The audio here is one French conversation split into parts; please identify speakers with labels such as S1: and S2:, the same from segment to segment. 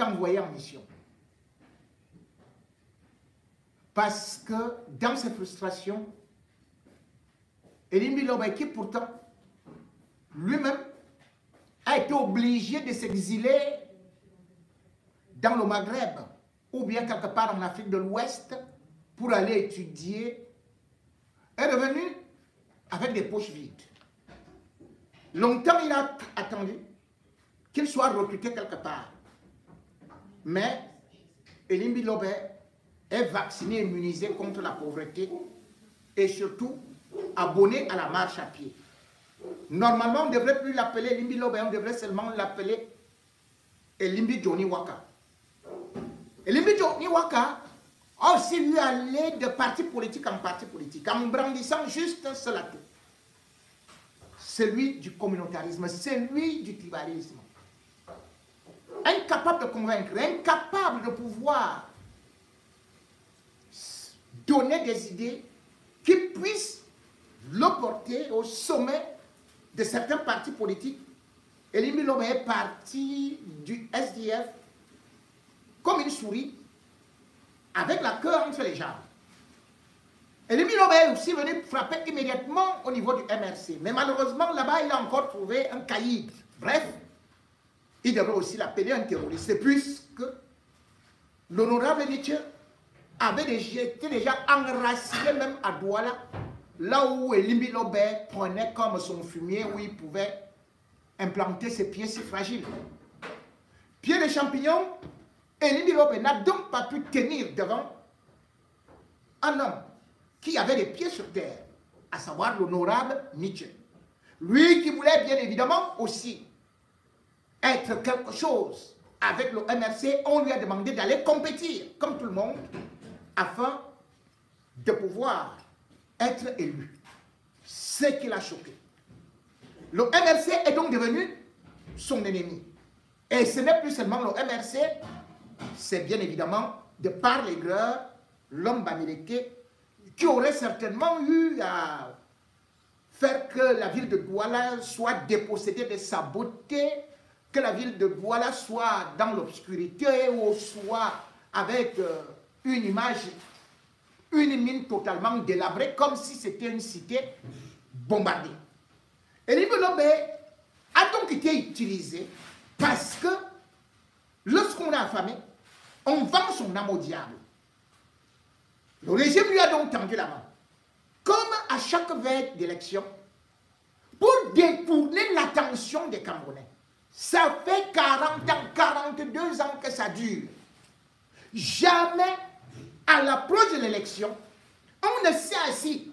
S1: été envoyé en mission. Parce que dans ses frustrations, Elimbi Lobe, qui pourtant lui-même a été obligé de s'exiler dans le Maghreb ou bien quelque part en Afrique de l'Ouest pour aller étudier, est revenu avec des poches vides. Longtemps, il a attendu qu'il soit recruté quelque part. Mais Elimbi Lobe est vacciné, immunisé contre la pauvreté et surtout abonné à la marche à pied. Normalement, on ne devrait plus l'appeler Elimbi Lobe, on devrait seulement l'appeler Elimbi Johnny Waka. Elimbi Johnny Waka a aussi lui allé de parti politique en parti politique, en brandissant juste un seul atout. Celui du communautarisme, celui du tribalisme. Incapable de convaincre, incapable de pouvoir donner des idées qui puissent le porter au sommet de certains partis politiques. Elimbi Lobe est parti du SDF comme une souris avec la queue entre les jambes. Elimbi Lobe est aussi venu frapper immédiatement au niveau du MRC. Mais malheureusement, là-bas, il a encore trouvé un caïd. Bref, il devrait aussi l'appeler un terroriste, puisque l'honorable Nietzsche avait été déjà enraciné même à Douala, là où Elimbi Lobe prenait comme son fumier, où il pouvait implanter ses pieds si fragiles. Pieds de champignon, Elimbi Lobe n'a donc pas pu tenir devant un homme qui avait les pieds sur terre, à savoir l'honorable Nietzsche. Lui qui voulait bien évidemment aussi être quelque chose avec le MRC, on lui a demandé d'aller compétir, comme tout le monde, afin de pouvoir être élu. Ce qui l'a choqué. Le MRC est donc devenu son ennemi. Et ce n'est plus seulement le MRC, c'est bien évidemment, de par l'aigreur, l'homme Bamileke, qui aurait certainement eu à faire que la ville de Douala soit dépossédée de sa beauté, que la ville de Douala soit dans l'obscurité ou soit avec une image, une mine totalement délabrée, comme si c'était une cité bombardée. Elimbi Lobe a donc été utilisé parce que lorsqu'on est affamé, on vend son âme au diable. Le régime lui a donc tendu la main, comme à chaque veille d'élection, pour détourner l'attention des Camerounais. Ça fait 40 ans, 42 ans que ça dure. Jamais, à l'approche de l'élection, on ne s'est assis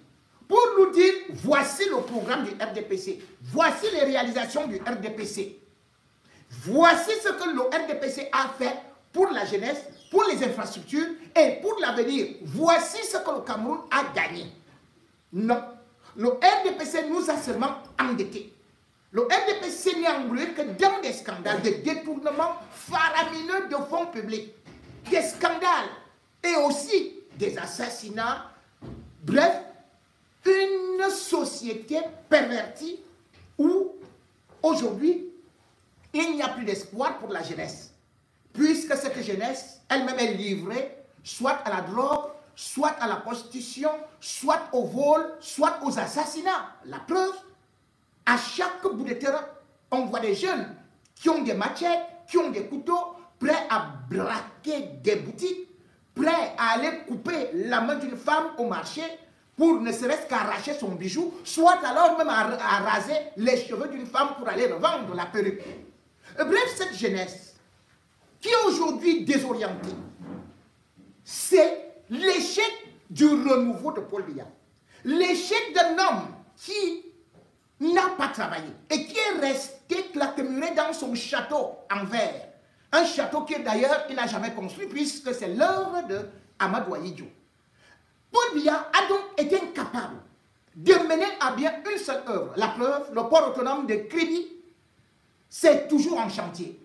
S1: pour nous dire, voici le programme du RDPC, voici les réalisations du RDPC, voici ce que le RDPC a fait pour la jeunesse, pour les infrastructures et pour l'avenir. Voici ce que le Cameroun a gagné. Non, le RDPC nous a seulement endettés. Le RDPC n'est englué que dans des scandales, des détournements faramineux de fonds publics, des scandales et aussi des assassinats. Bref, une société pervertie où aujourd'hui il n'y a plus d'espoir pour la jeunesse, puisque cette jeunesse elle-même est livrée soit à la drogue, soit à la prostitution, soit au vol, soit aux assassinats. La preuve, à chaque bout de terrain, on voit des jeunes qui ont des machettes, qui ont des couteaux, prêts à braquer des boutiques, prêts à aller couper la main d'une femme au marché pour ne serait-ce qu'arracher son bijou, soit alors même à raser les cheveux d'une femme pour aller revendre la perruque. Bref, cette jeunesse qui est aujourd'hui désorientée, c'est l'échec du renouveau de Paul Biya. L'échec d'un homme qui n'a pas travaillé et qui est resté claquemuré dans son château en verre. Un château que d'ailleurs il n'a jamais construit puisque c'est l'œuvre de Amadou Ahidjo. Paul Biya a donc été incapable de mener à bien une seule œuvre. La preuve, le port autonome de Kribi, c'est toujours en chantier.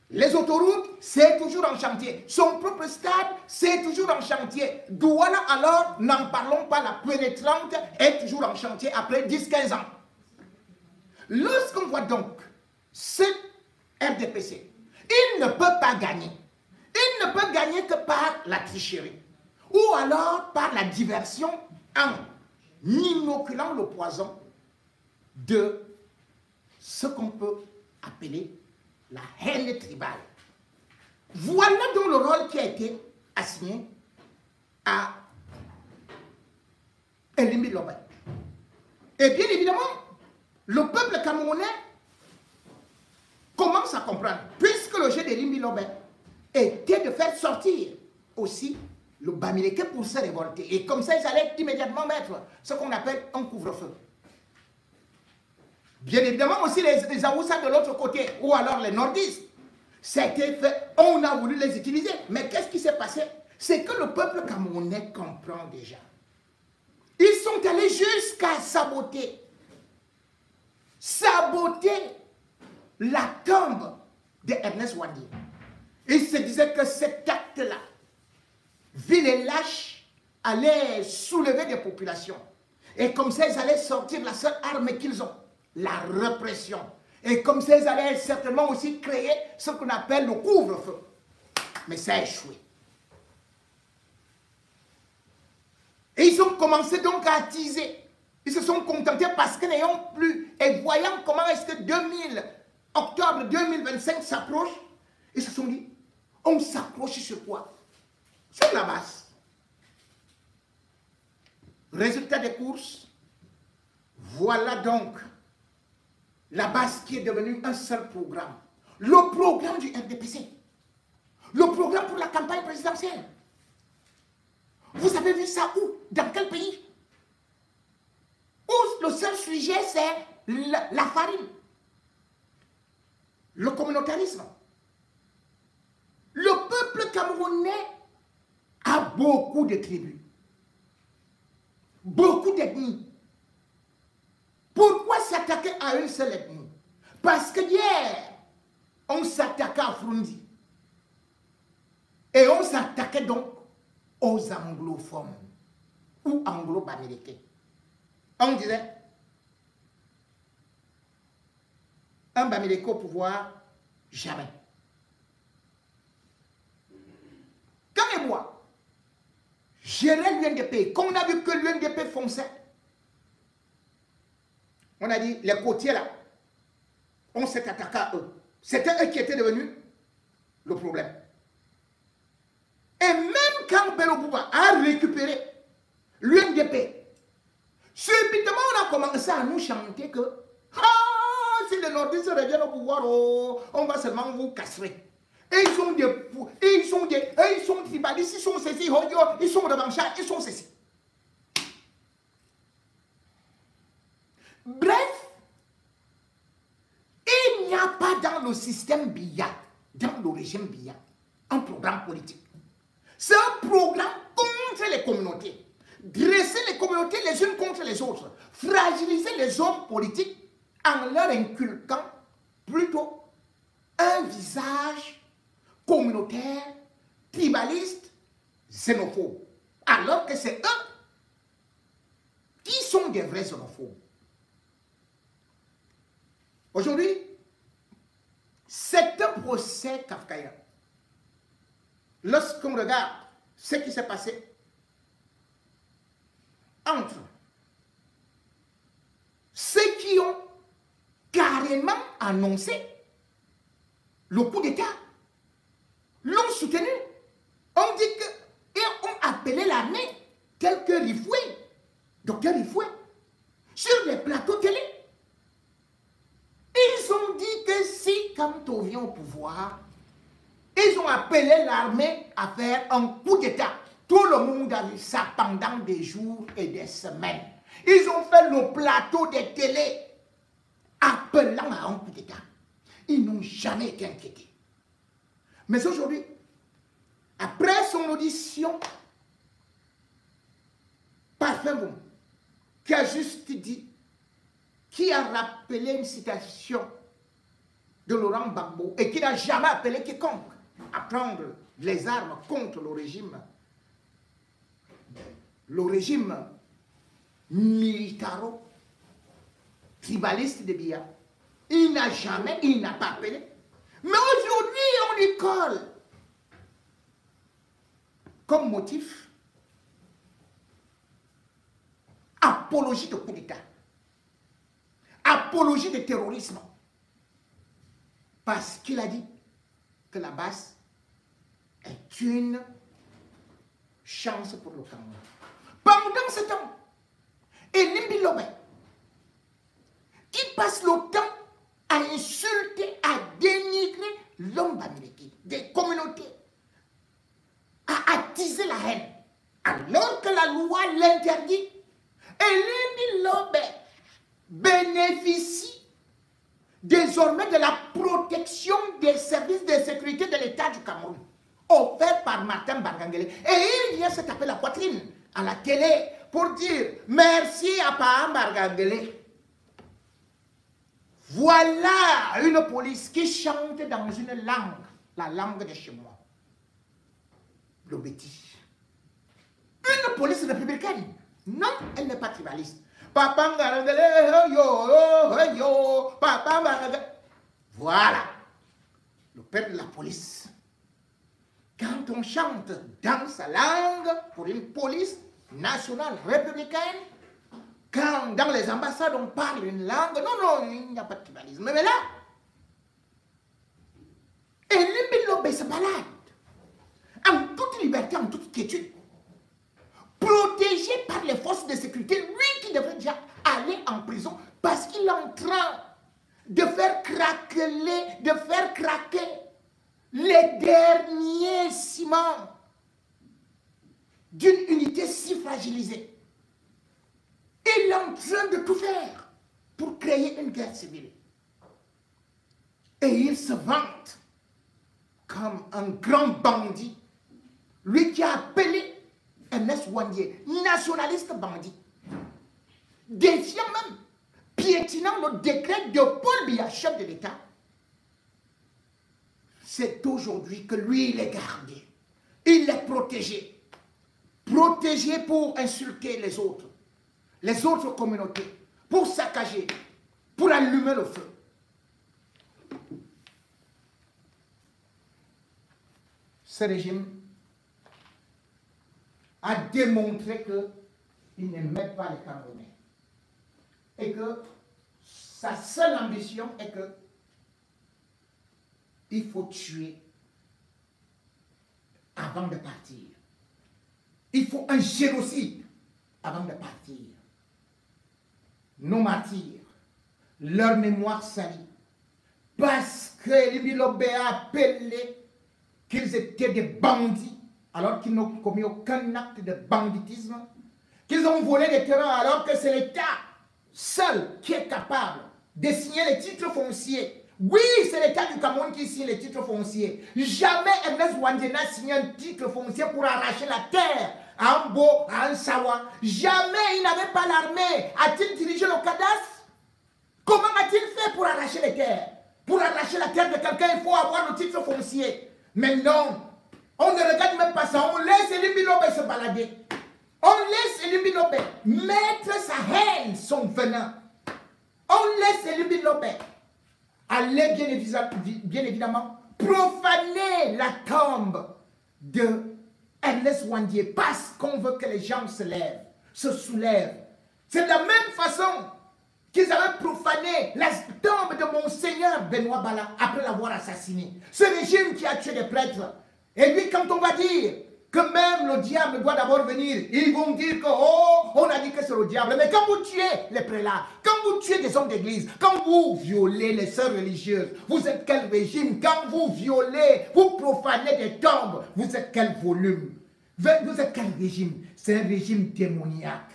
S1: Les autoroutes, c'est toujours en chantier. Son propre stade, c'est toujours en chantier. Douala, alors, n'en parlons pas, la pénétrante est toujours en chantier après 10-15 ans. Lorsqu'on voit donc ce RDPC, il ne peut pas gagner. Il ne peut gagner que par la tricherie. Ou alors par la diversion en inoculant le poison de ce qu'on peut appeler la haine tribale. Voilà donc le rôle qui a été assigné à Elimbi Lobé. Et bien évidemment, le peuple camerounais commence à comprendre, puisque le jeu d'Elimbi Lobé était de faire sortir aussi le Bamileke pour se révolter. Et comme ça, ils allaient immédiatement mettre ce qu'on appelle un couvre-feu. Bien évidemment aussi les Aoussa de l'autre côté, ou alors les nordistes. Ça a été fait, on a voulu les utiliser. Mais qu'est-ce qui s'est passé? C'est que le peuple camerounais comprend déjà. Ils sont allés jusqu'à saboter la tombe de Ernest Ouadier. Ils se disaient que cet acte-là, vil et lâche, allait soulever des populations. Et comme ça, ils allaient sortir la seule arme qu'ils ont, la répression. Et comme ça, ils allaient certainement aussi créer ce qu'on appelle le couvre-feu. Mais ça a échoué. Et ils ont commencé donc à attiser. Ils se sont contentés parce que n'ayant plus, et voyant comment est-ce que octobre 2025 s'approche, ils se sont dit, on s'accroche sur quoi? Sur la base. Résultat des courses, voilà donc la base qui est devenue un seul programme. Le programme du RDPC. Le programme pour la campagne présidentielle. Vous avez vu ça où? Dans quel pays? Où le seul sujet, c'est la farine. Le communautarisme. Le peuple camerounais a beaucoup de tribus. Beaucoup d'ethnies. Pourquoi s'attaquer à une seule ethnie? Parce que hier, on s'attaquait à Frundi. Et on s'attaquait donc aux anglophones ou anglo-bamileke. On disait, un bamileke au pouvoir, jamais. Quand et moi, gérer l'UNDP, quand on a vu que l'UNDP fonçait, on a dit, les côtiers là, on s'est attaqué à eux. C'était eux qui étaient devenus le problème. Et même quand Bello Bouba a récupéré l'UNDP, subitement on a commencé à nous chanter que si les nordistes reviennent au pouvoir, on va seulement vous casser. Et ils sont tribalistes, ils sont ceci, ils sont revanchards, ils sont ceci. Bref, il n'y a pas dans le système Biya, dans le régime Biya, un programme politique. C'est un programme contre les communautés. Dresser les communautés les unes contre les autres. Fragiliser les hommes politiques en leur inculquant plutôt un visage communautaire, tribaliste, xénophobe. Alors que c'est eux qui sont des vrais xénophobes. Aujourd'hui, c'est un procès kafkaïen. Lorsqu'on regarde ce qui s'est passé entre ceux qui ont carrément annoncé le coup d'État, l'ont soutenu, on dit que, et ont appelé l'armée, tel que Rifoué, docteur Rifoué, sur les plateaux télé. Ils ont dit que si, quand on vient au pouvoir, ils ont appelé l'armée à faire un coup d'État. Tout le monde a vu ça pendant des jours et des semaines. Ils ont fait le plateau des télés appelant à un coup d'État. Ils n'ont jamais été inquiétés. Mais aujourd'hui, après son audition, Parfum qui a juste dit, qui a rappelé une citation de Laurent Gbagbo et qui n'a jamais appelé quiconque à prendre les armes contre le régime militaro-tribaliste de Biya. Il n'a pas appelé. Mais aujourd'hui, on lui colle comme motif apologie de coup d'État, apologie de terrorisme, parce qu'il a dit que la base est une chance pour le Cameroun. Pendant ce temps, Elimbi Lobé, qui passe le temps à insulter, à dénigrer l'homme américain, des communautés, à attiser la haine, alors que la loi l'interdit, Elimbi Lobé bénéficie désormais de la protection des services de sécurité de l'État du Cameroun, offert par Martin Bargangele. Et il vient se taper la poitrine à la télé pour dire merci à Paham Bargangele. Voilà une police qui chante dans une langue, la langue de chez moi, le béti. Une police républicaine. Non, elle n'est pas tribaliste. Papa Bargangele, yo, yo, Papa Bargangele. Voilà, le père de la police. Quand on chante dans sa langue pour une police nationale républicaine, quand dans les ambassades on parle une langue, non, il n'y a pas de tribalisme. Mais là, Elimbi Lobé se balade en toute liberté, en toute quiétude, protégé par les forces de sécurité, lui qui devrait déjà aller en prison parce qu'il est en train de faire craquer les derniers ciments d'une unité si fragilisée. Il est en train de tout faire pour créer une guerre civile. Et il se vante comme un grand bandit. Lui qui a appelé Ernest Ouandié, nationaliste bandit. Défiant même, piétinant le décret de Paul Biya, chef de l'État. C'est aujourd'hui que lui, il est gardé. Il est protégé. Protégé pour insulter les autres communautés, pour saccager, pour allumer le feu. Ce régime a démontré qu'il n'aimait pas les Camerounais et que sa seule ambition est que il faut tuer avant de partir. Il faut un génocide avant de partir. Nos martyrs, leur mémoire salie, parce que Elimbi Lobé a appelé qu'ils étaient des bandits, alors qu'ils n'ont commis aucun acte de banditisme, qu'ils ont volé des terrains alors que c'est l'État seul qui est capable de signer les titres fonciers. Oui, c'est l'État du Cameroun qui signe les titres fonciers. Jamais Ernest Ouandié n'a signé un titre foncier pour arracher la terre à Ambo, à Ansawa. Jamais il n'avait pas l'armée. A-t-il dirigé le cadastre? Comment a-t-il fait pour arracher les terres? Pour arracher la terre de quelqu'un, il faut avoir le titre foncier. Mais non, on ne regarde même pas ça. On laisse Elimbi Lobé se balader. On laisse Elimbi Lobé mettre sa haine, son venin. On laisse Elimbi Lobé aller bien évidemment profaner la tombe de Ernest Ouandié parce qu'on veut que les gens se lèvent, se soulèvent. C'est de la même façon qu'ils avaient profané la tombe de Monseigneur Benoît Bala après l'avoir assassiné. Ce régime qui a tué des prêtres. Et lui, quand on va dire que même le diable doit d'abord venir, ils vont dire que, oh, on a dit que c'est le diable. Mais quand vous tuez les prélats, quand vous tuez des hommes d'église, quand vous violez les sœurs religieuses, vous êtes quel régime? Quand vous violez, vous profanez des tombes, vous êtes quel volume? Vous êtes quel régime? C'est un régime démoniaque.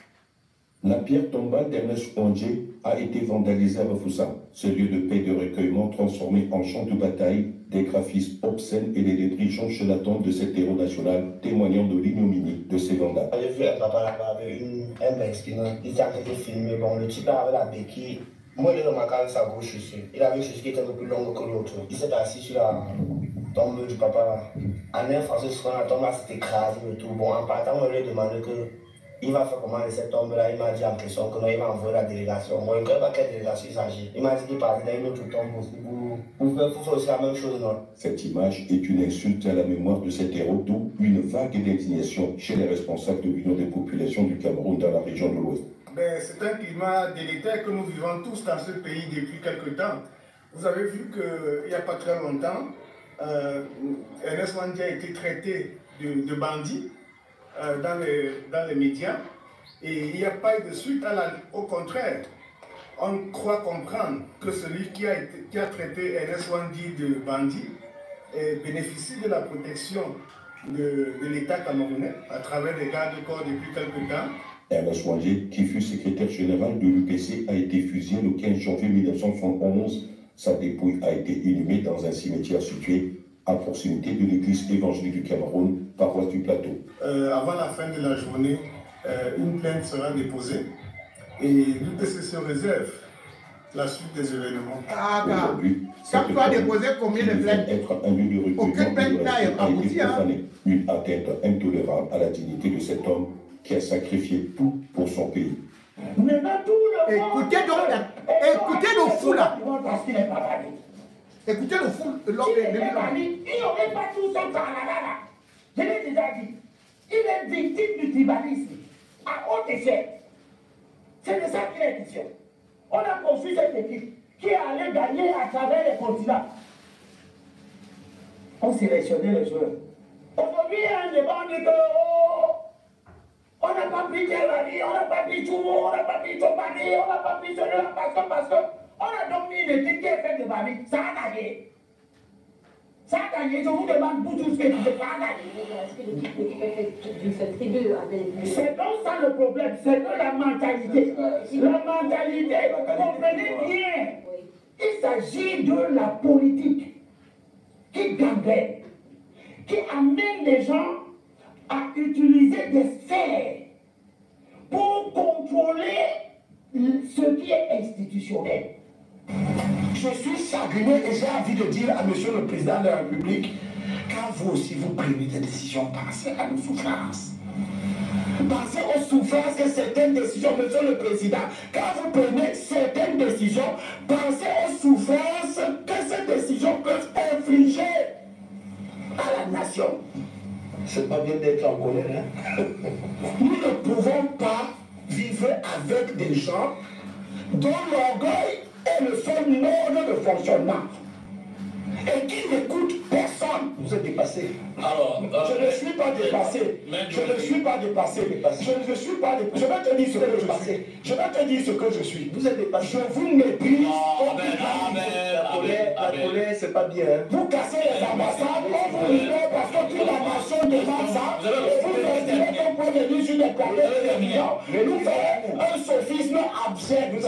S2: La pierre tombale d'Ernest Ouandié a été vandalisée à Bafoussam, ce lieu de paix et de recueillement transformé en champ de bataille, des graphismes obscènes et des débris jonchent la tombe de cet héros national, témoignant de l'ignominie de ces vandales.
S3: J'ai vu un papa là-bas avec un mec qui était en train de filmer. Bon, le type là avait la béquille. Moi, il est remarqué avec sa gauche ici. Il avait une chose qui était un peu plus longue que l'autre. Il s'est assis sur la tombe du papa là. En un français, sur la tombe là, c'était écrasé et tout. Bon, en partant, on lui a demandé que il va faire comment cet homme-là, il m'a dit en question que non, il m'a envoyé la délégation. Moi, je ne sais pas quelle délégation il s'agit. Il m'a dit qu'il parlait d'une autre tombe aussi pour faire aussi la même chose, non?
S2: Cette image est une insulte à la mémoire de cet héros, d'où une vague d'indignation chez les responsables de l'Union des populations du Cameroun dans la région de l'Ouest.
S4: C'est un climat délétère que nous vivons tous dans ce pays depuis quelque temps. Vous avez vu qu'il n'y a pas très longtemps, Ernest Ouandji a été traité de bandit dans les médias et il n'y a pas eu de suite. Au contraire, on croit comprendre que celui qui a traité Ernest Ouandji de bandit bénéficie de la protection de l'État camerounais à travers des gardes-corps depuis quelque temps.
S2: Ernest Ouandji, qui fut secrétaire général de l'UPC, a été fusillé le 15 janvier 1971. Sa dépouille a été inhumée dans un cimetière situé à proximité de l'église évangélique du Cameroun, paroisse du Plateau.
S4: Avant la fin de la journée, une plainte sera déposée et l'UPC se réserve la suite des événements.
S2: Aujourd'hui,
S1: ça peut déposer combien de plaintes?
S2: Être un lieu de
S1: Aucune plainte n'a abouti.
S2: Une atteinte intolérable à la dignité de cet homme qui a sacrifié tout pour son pays.
S1: Écoutez le fou là. Écoutez le fou.
S5: Il n'aurait pas tout ça par là. Je l'ai déjà dit. Il est victime du tribalisme à haute échelle. C'est de ça qu'il est question. On a conçu cette équipe qui est allée gagner à travers les continents. On sélectionnait les joueurs. Aujourd'hui, il y a un débat, on dit que on n'a pas pris Djelani, on n'a pas pris Toumo, on n'a pas pris Topani, on n'a pas pris celui-là parce que on a donc mis une équipe qui est faite de Bami. Ça a gagné. Ça a gagné. Je vous demande pour tout ce que tu fais, ça a gagné.
S6: Est-ce que l'équipe est faite d'une seule tribu avec...
S5: C'est donc ça le problème, c'est que la mentalité. La mentalité, comprenez bien. Il s'agit de la politique qui gangrène, qui amène les gens à utiliser des sphères pour contrôler ce qui est institutionnel. Je suis chagriné et j'ai envie de dire à Monsieur le Président de la République, quand vous aussi vous prenez des décisions, pensez à nos souffrances. Pensez aux souffrances que certaines décisions, Monsieur le Président, quand vous prenez certaines décisions, pensez aux souffrances que ces décisions peuvent infliger à la nation. C'est pas bien d'être en colère, hein? Nous ne pouvons pas vivre avec des gens dont l'orgueil est le seul mode de fonctionnement et qui n'écoutent personne. Vous êtes dépassé. Alors, je ne suis pas dépassé. Je ne suis pas dépassé. Je ne suis pas dépassé. Je vais te dire ce que je suis. Je vais te dire ce que je suis. Vous êtes dépassé. Je vous méprise. La colère, c'est pas bien. Vous cassez les ambassades, on vous libère parce que toute la nation demande ça. Et vous estimez qu'on peut venir sur des plateaux de télévision. Mais nous faisons un sophisme abject. Vous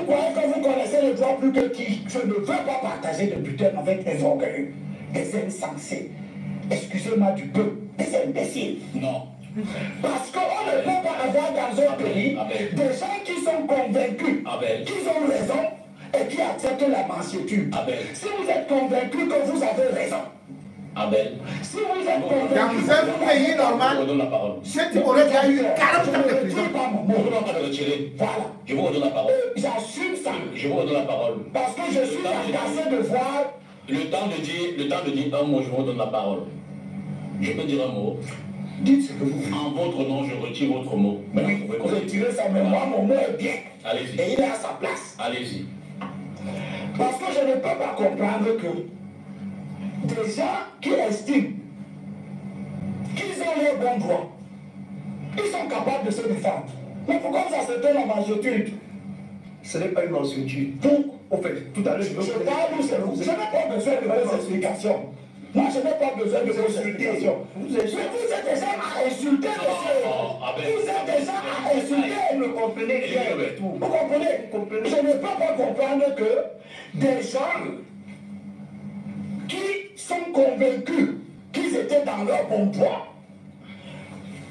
S5: croyez que vous connaissez le droit plus que qui? Je ne veux pas partager de butin avec des orgueils, des insensés. Excusez-moi du peu, des imbéciles. Non. Parce qu'on ne peut pas avoir dans un pays des gens qui sont convaincus qu'ils ont raison et qui acceptent la mansuétude. Si vous êtes convaincu que vous avez raison, si vous êtes convaincu
S1: dans un pays normal, cet type aurait déjà eu 40 ans de prison.
S5: Voilà.
S7: Je vous redonne la parole.
S5: J'assume ça.
S7: Je vous redonne la parole.
S5: Parce que je suis agacé de voir.
S7: Le temps de dire un mot, je vous redonne la parole. Je peux dire un mot.
S5: Dites ce que vous voulez.
S7: En votre nom, je retire votre mot.
S5: Oui, vous retirez ça, mais moi, mon mot est bien.
S7: Allez-y.
S5: Et il est à sa place.
S7: Allez-y.
S5: Parce que je ne peux pas comprendre que des gens qui estiment qu'ils ont les bons droits, ils sont capables de se défendre. Mais pourquoi vous acceptez la mansuétude? Ce n'est pas une mansuétude. Au fait, tout à l'heure, je parle où c'est vous. Je n'ai pas besoin de vos explications. Moi, je n'ai pas besoin de vos explications. Vous êtes déjà à insulter, monsieur. Vous êtes déjà à insulter. Vous me comprenez bien. Vous comprenez? Je ne peux pas comprendre que des gens qui sont convaincus qu'ils étaient dans leur bon droit,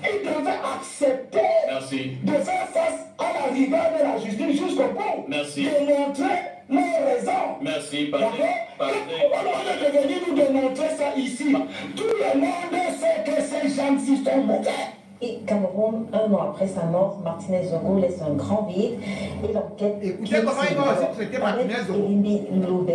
S5: ils devaient accepter de faire face à la rigueur de la justice jusqu'au bout. Démontrer leurs raisons.
S7: Merci,
S5: D'accord? Au lieu de venir nous démontrer ça ici, tout le monde sait que ces gens-ci sont mauvais.
S8: Et Cameroun, 1 an après sa mort, Martinez Zongo laisse un grand vide et l'enquête.
S1: Écoutez comment il va aussi traiter Martinez Zongo.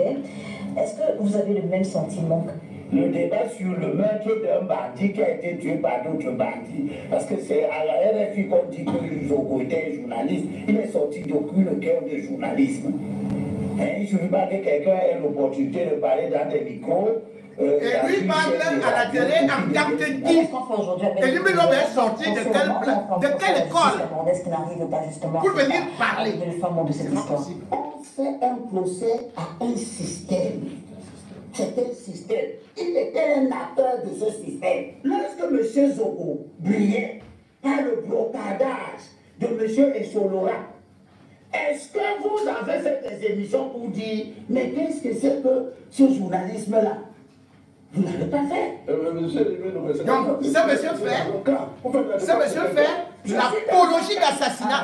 S8: Est-ce que vous avez le même sentiment?
S5: Le débat sur le meurtre d'un bandit qui a été tué par d'autres bandits, parce que c'est à la RFI qu'on dit que Zongo était journaliste, il est sorti d'aucune cœur de journalisme. Il ne suffit pas que quelqu'un ait l'opportunité de parler dans des micros.
S1: Et lui parle à la télé en tant que qui? Et lui, l'homme est sorti de quelle école pour venir parler?
S5: On fait un procès à un système. C'est un système. Il était un acteur de ce système. Lorsque M. Zongo brillait par le brocardage de M. Essolora, est-ce que vous avez fait des émissions pour dire mais qu'est-ce que c'est que ce journalisme-là? Vous n'avez pas fait.
S1: Donc, ce monsieur fait l'apologie d'assassinat.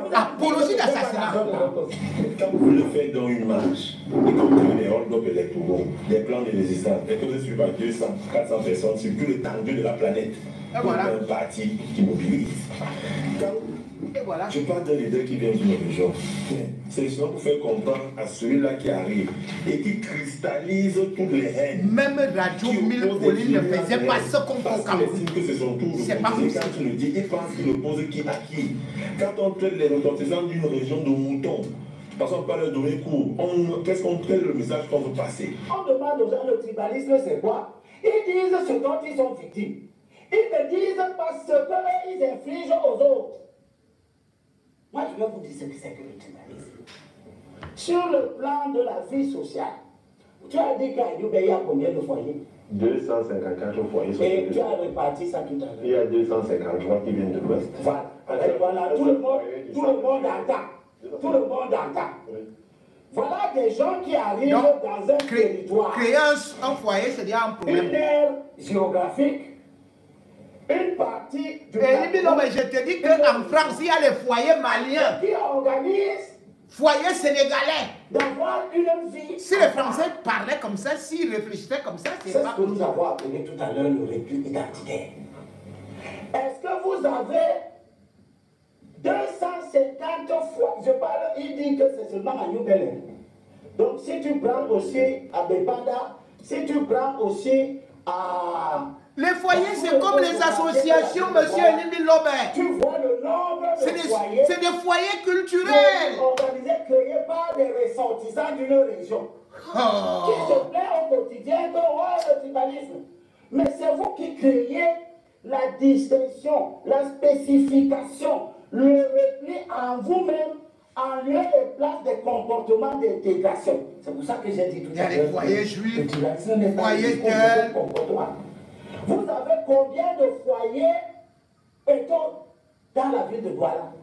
S1: L'apologie d'assassinat.
S2: Quand vous le faites dans une marche, y compris les hold-up électoraux, les plans de résistance, et que vous suivez 200, 400 personnes sur tout l'étendue de la planète, pour un parti qui mobilise. Je parle d'un leader qui vient d'une région. C'est justement pour faire comprendre à celui-là qui arrive et qui cristallise toutes les haines.
S1: Même Radio 1000 Collines ne faisait pas ce qu'on fait comme
S2: c'est pas possible. Quand tu le dis, il pense qu'il oppose qui à qui. Quand on traite les ressortissants d'une région de moutons, parce qu'on parle de donner cours, qu'est-ce qu'on traite le message qu'on veut passer?
S5: On demande aux gens le tribalisme, c'est quoi? Ils disent ce dont ils sont victimes. Ils ne disent pas ce qu'ils infligent aux autres. Moi, je vais vous dire ce que c'est que le tribalisme. Sur le plan de la vie sociale, tu as dit qu'à Youbé, il y a combien de foyers?
S2: 254 foyers.
S5: Et tu as réparti ça tout à l'heure.
S2: Il y a 253 qui viennent de l'Ouest.
S5: Voilà, tout le monde entend. Tout le monde entend. Voilà des gens qui arrivent dans un territoire.
S1: Créer un foyer, c'est déjà un problème.
S5: Une aire géographique. Une partie du
S1: mais je te dis qu'en France, il y a les foyers maliens.
S5: Qui organisent
S1: foyers sénégalais.
S5: D'avoir une vie.
S1: Si les Français parlaient comme ça, s'ils réfléchissaient comme ça, c'est pas
S5: ce que nous avons appelé tout à l'heure le répit identitaire. Est-ce que vous avez 250 fois, je parle, il dit que c'est seulement à New Delhi. Donc si tu prends aussi à Bepanda, si tu prends aussi à...
S1: Les foyers, c'est comme les associations, monsieur Nimi Lobert.
S5: Tu vois le nombre de foyers.
S1: C'est des foyers culturels.
S5: Organisés, créés par des ressortissants d'une région. Qui se plaît au quotidien que le tribalisme. Mais c'est vous qui créez la distinction, la spécification, le repli en vous-même, en lieu et place des comportements d'intégration. C'est pour ça que j'ai dit tout à l'heure.
S1: Il y a des foyers juifs,
S5: des
S1: foyers tels.
S5: Vous avez combien de foyers dans la ville de Douala?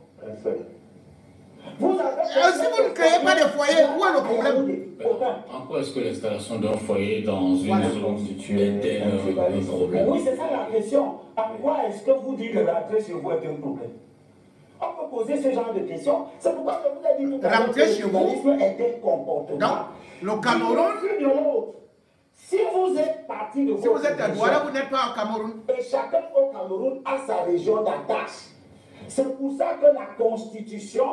S5: Vous avez
S1: si vous ne créez pas de foyers, où est le problème?
S7: En quoi est-ce que l'installation d'un foyer dans une zone est un problème?
S5: Oui, c'est ça la question. En quoi est-ce que vous dites que rentrer chez vous est un problème? On peut poser ce genre de questions. C'est pourquoi je vous ai dit tout à l'heure que le tribalisme est un comportement.
S1: Donc, le Cameroun...
S5: Si vous êtes parti de
S1: si vous êtes à Douala, vous n'êtes pas au Cameroun.
S5: Et chacun au Cameroun a sa région d'attache. C'est pour ça que la Constitution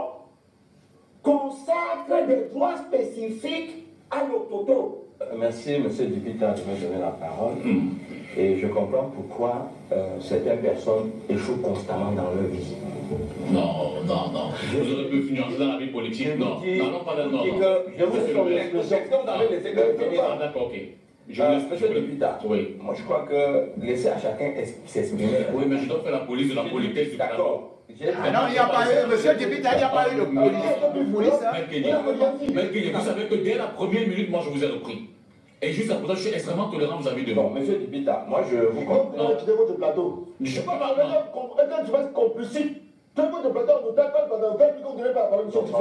S5: consacre des droits spécifiques à l'autochtone.
S9: Merci, monsieur le député, de me donner la parole. Et je comprends pourquoi certaines personnes échouent constamment dans leur vie.
S7: Non. Vous aurez pu finir dans la vie politique. Non, pas dans le
S9: Je vous laisse le texte que vous avez laissé de
S7: d'accord, ok.
S9: Monsieur le député,
S7: oui.
S9: Moi je crois que laisser à chacun s'exprimer.
S7: Oui, mais je dois faire la police de la politesse.
S9: D'accord.
S1: Ah non, il n'y a pas eu, monsieur le député, il n'y a pas eu de police.
S7: Vous savez que dès la première minute, moi je vous ai repris. Et juste après ça, je suis extrêmement tolérant vis-à-vis de vous.
S9: Bon, monsieur le député, moi je vous comprends.
S5: Tu quittez votre plateau.
S7: Je ne suis pas
S5: quand tu vas être complicite. Tu vas votre plateau, vous t'appelles pendant 20 minutes, vous ne devez pas parler de sortir.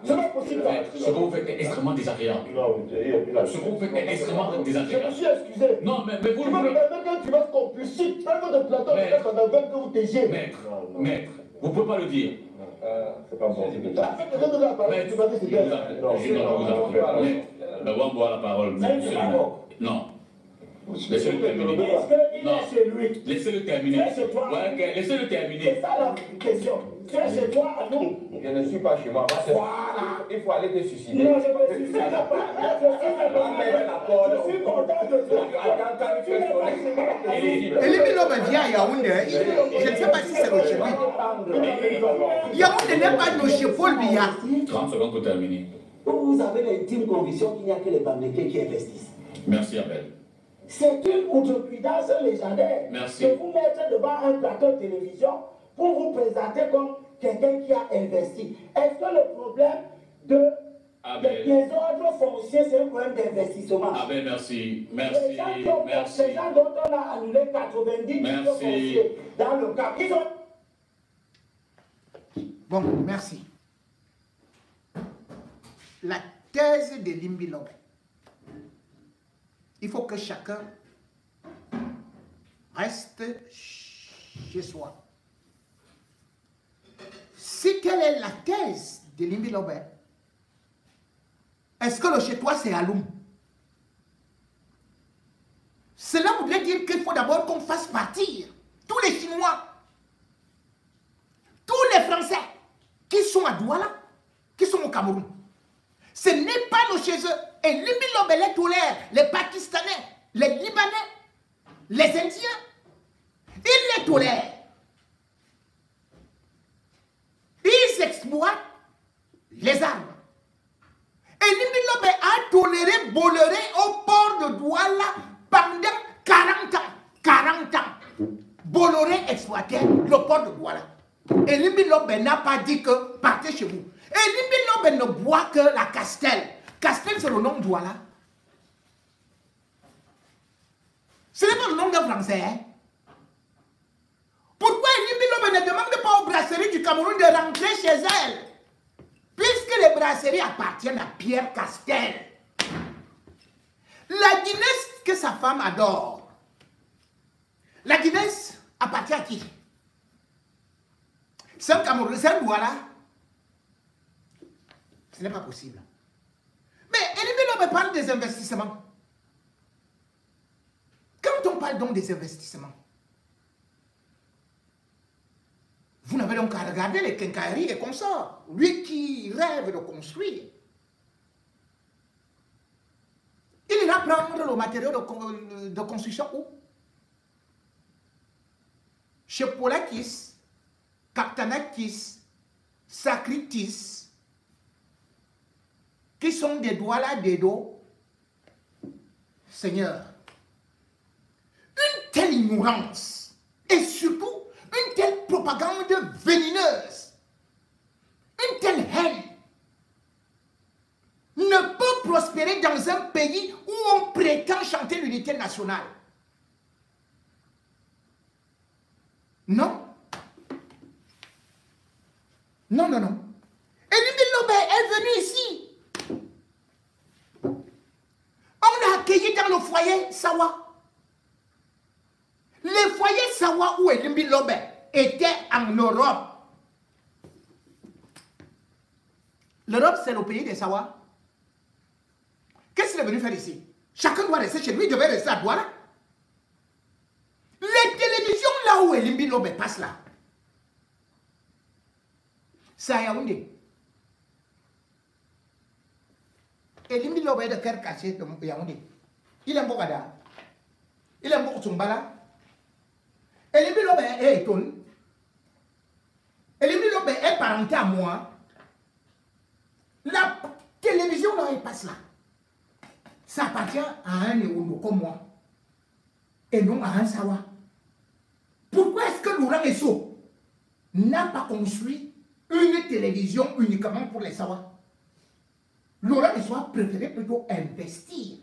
S5: C'est pas possible.
S7: Ce que vous faites est extrêmement désagréable. Ce que vous faites est extrêmement désagréable.
S5: Je me suis excusé.
S7: Non, mais vous...
S5: Tu vas me permettre quand tu vas être complicite. Tu vas votre plateau, vous êtes pendant 20 minutes, vous t'égez.
S7: Maître, vous ne pouvez pas le dire.
S9: C'est pas bon, c'est
S5: tu vas dire c'est bien.
S7: Non, on va la parole. Non. Laissez-le terminer.
S5: Est-ce qu'il est chez lui?
S7: Laissez-le terminer.
S5: Tu es chez toi?
S7: Ouais, ok, laissez-le terminer.
S5: C'est ça la question. Tu es chez toi à nous?
S9: Je ne suis pas chez moi.
S5: Voilà.
S9: Il faut aller te suicider.
S5: Non, je me suicide pas. Je suis content de toi.
S1: Elimi Lobe vient à Yaoundé. Je ne sais pas si c'est le chez lui. Yaoundé n'est pas nos chez Paul Biya.
S7: 30 secondes pour terminer.
S10: Vous avez l'intime conviction qu'il n'y a que les Bamileke qui investissent.
S7: Merci, Abel.
S5: C'est une outrecuidance légendaire.
S7: Merci.
S5: De vous mettre devant un plateau de télévision pour vous présenter comme quelqu'un qui a investi. Est-ce que le problème des désordres fonciers, c'est un problème d'investissement?
S7: Abel, merci.
S5: Les gens dont on a annulé 90 millions fonciers dans le cas.
S1: Bon, merci. La thèse de Limbi Lobe. Il faut que chacun reste chez soi. Si telle est la thèse de Limbi Lobe, est-ce que le chez toi c'est Aloum? Cela voudrait dire qu'il faut d'abord qu'on fasse partir tous les Chinois, tous les Français qui sont à Douala, qui sont au Cameroun. Ce n'est pas nos chez eux. Et Limbi Lobe les tolère, les Pakistanais, les Libanais, les Indiens. Ils les tolèrent. Ils exploitent les armes. Et Limbi Lobe a toléré Bolloré au port de Douala pendant 40 ans. 40 ans. Bolloré exploitait le port de Douala. Et Limbi Lobe n'a pas dit que partez chez vous. Et Limbi Lobe ne boit que la Castel. Castel, c'est le nom de Douala. Ce n'est pas le nom d'un Français. Hein? Pourquoi Limbi Lobe ne demande pas aux brasseries du Cameroun de rentrer chez elles? Puisque les brasseries appartiennent à Pierre Castel. La Guinness que sa femme adore. La Guinness appartient à qui? C'est un Cameroun, c'est un Douala. Ce n'est pas possible. Mais Limbi Lobe parle des investissements. Quand on parle donc des investissements, vous n'avez donc qu'à regarder les quincailleries et consorts. Lui qui rêve de construire. Il ira prendre le matériau de construction où? Chez Polakis, Kaptanakis, Sakritis, qui sont des Douala d'Edo. Seigneur, une telle ignorance et surtout une telle propagande vénéneuse, une telle haine ne peut prospérer dans un pays où on prétend chanter l'unité nationale. Non. Non, non, non. Et Limbi Lobe est venu ici. On l'a accueilli dans le foyer Sawa. Le foyer Sawa où Limbi Lobe était en Europe. L'Europe, c'est le pays des Sawa. Qu'est-ce qu'il est venu faire ici? Chacun doit rester chez lui, il devait rester à Douala. Les télévisions là où Limbi Lobe passe là, c'est à Yaoundé. Et Limbi Lobe est de cœur caché de Yaoundé. Il aime Bogada. Il aime beaucoup Tsumbala. Et Limbi Lobe est étonné. Et Limbi Lobe est parenté à moi. La télévision là, elle passe là. Ça appartient à un Néondo comme moi. Et non à un Sawa. Pourquoi est-ce que Laurent Esso n'a pas construit une télévision uniquement pour les Sawa? Laurent Esso a préféré plutôt investir.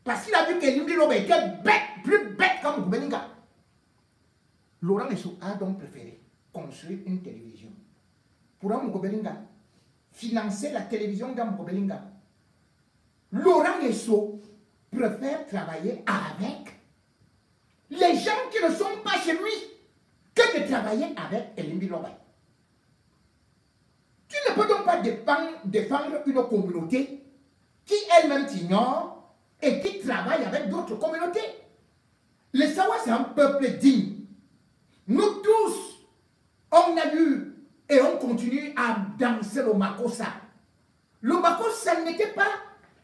S1: Parce qu'il a vu que Limbi Lobe était bête, plus bête comme Moukobelinga. Laurent Esso a donc préféré construire une télévision. Pour un Moukobelinga, financer la télévision dans Moukobelinga. Laurent Esso préfère travailler avec les gens qui ne sont pas chez lui que de travailler avec Limbi Lobe. Tu ne peux donc pas défendre une communauté qui elle-même t'ignore et qui travaille avec d'autres communautés. Les Sawa, c'est un peuple digne. Nous tous, on a eu et on continue à danser le Makossa. Le Makossa n'était pas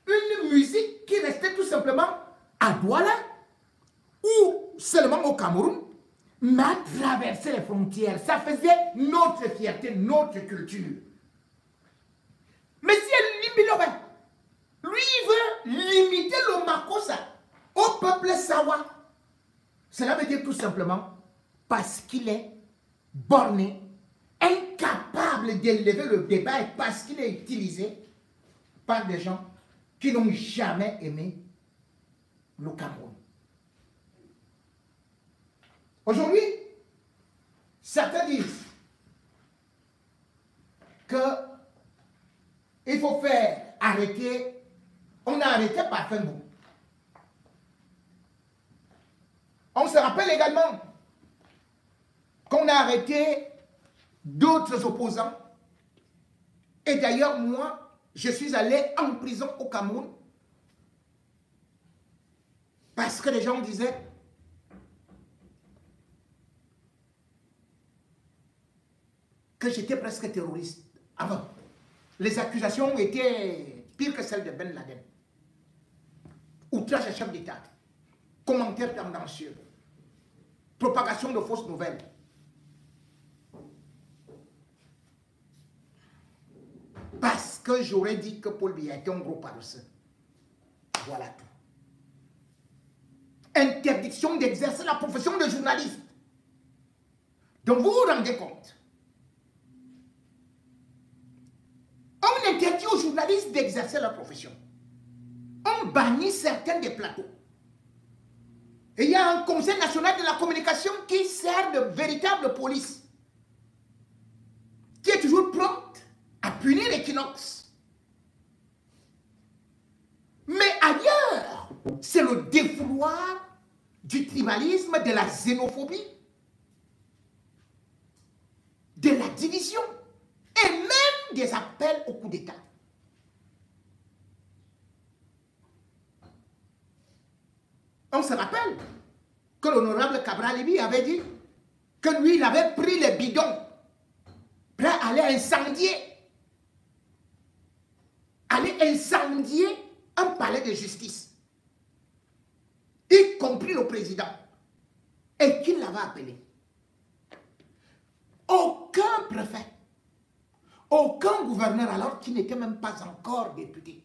S1: une musique qui restait tout simplement à Douala ou seulement au Cameroun, mais à traverser les frontières. Ça faisait notre fierté, notre culture. Mais si Limbilobe, lui, il veut limiter le Makossa au peuple Sawa, cela veut dire tout simplement parce qu'il est borné, incapable d'élever le débat et parce qu'il est utilisé par des gens qui n'ont jamais aimé le Cameroun. Aujourd'hui, certains disent qu'il faut faire arrêter, on a arrêté par Fengou. On se rappelle également qu'on a arrêté d'autres opposants. Et d'ailleurs, moi, je suis allé en prison au Cameroun parce que les gens disaient que j'étais presque terroriste avant. Les accusations étaient pires que celles de Ben Laden. Outrage à chef d'État, commentaires tendancieux, propagation de fausses nouvelles. Parce que j'aurais dit que Paul Biya était un gros paresseux. Voilà tout. Interdiction d'exercer la profession de journaliste. Donc vous vous rendez compte. On interdit aux journalistes d'exercer leur profession. On bannit certains des plateaux. Et il y a un Conseil national de la communication qui sert de véritable police. Qui est toujours prompte à punir Equinox. Mais ailleurs, c'est le défouloir du tribalisme, de la xénophobie, de la division et même des appels au coup d'État. On se rappelle que l'honorable Cabral Libi avait dit que lui, il avait pris les bidons prêt à aller incendier un palais de justice, y compris le président, et qui l'avait appelé. Aucun préfet, aucun gouverneur, alors qu'il n'était même pas encore député,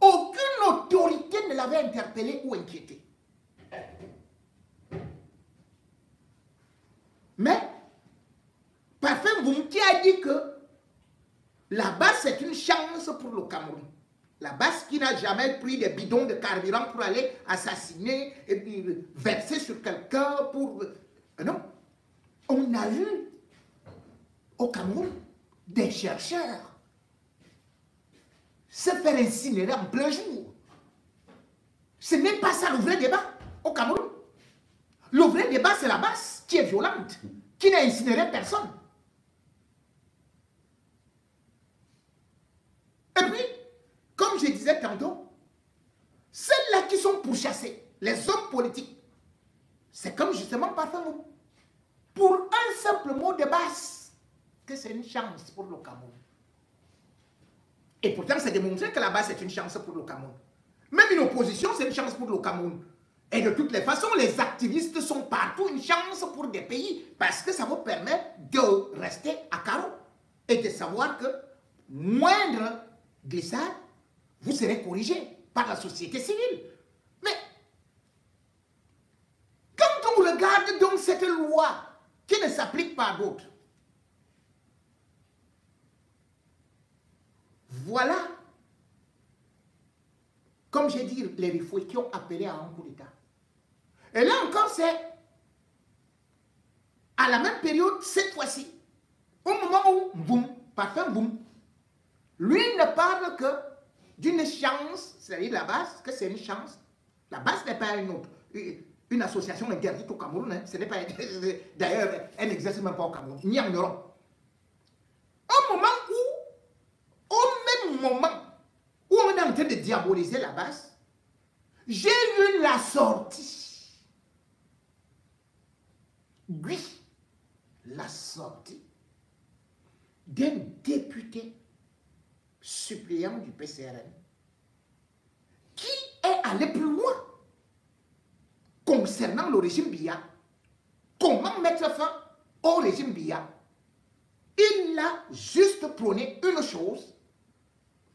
S1: aucune autorité ne l'avait interpellé ou inquiété. Mais, Parfait Mboum qui a dit que là-bas c'est une chance pour le Cameroun. Là-bas qui n'a jamais pris des bidons de carburant pour aller assassiner et puis verser sur quelqu'un pour... Non. On a vu au Cameroun des chercheurs se faire incinérer en plein jour. Ce n'est pas ça le vrai débat au Cameroun. Le vrai débat, c'est la base qui est violente, qui n'a incinéré personne. Et puis, comme je disais tantôt, celles-là qui sont pourchassées, les hommes politiques, c'est comme justement Parfait Mboum. Pour un simple mot de base, que c'est une chance pour le Cameroun. Et pourtant, c'est démontré que là-bas, c'est une chance pour le Cameroun. Même une opposition, c'est une chance pour le Cameroun. Et de toutes les façons, les activistes sont partout une chance pour des pays parce que ça vous permet de rester à carreau et de savoir que moindre glissade, vous serez corrigé par la société civile. Mais quand on regarde donc cette loi qui ne s'applique pas à d'autres, voilà, comme j'ai dit, les réfugiés qui ont appelé à un coup d'État. Et là encore, c'est à la même période, cette fois-ci, au moment où Mboum, Parfait Mboum, lui ne parle que d'une chance, c'est-à-dire la base, que c'est une chance. La base n'est pas une association interdite au Cameroun, hein. Ce n'est pas, d'ailleurs, elle n'existe même pas au Cameroun, ni en Europe. Au moment où on est en train de diaboliser la base, j'ai vu la sortie oui, la sortie d'un député suppléant du PCRN qui est allé plus loin concernant le régime Biya. Comment mettre fin au régime Biya? Il a juste prôné une chose.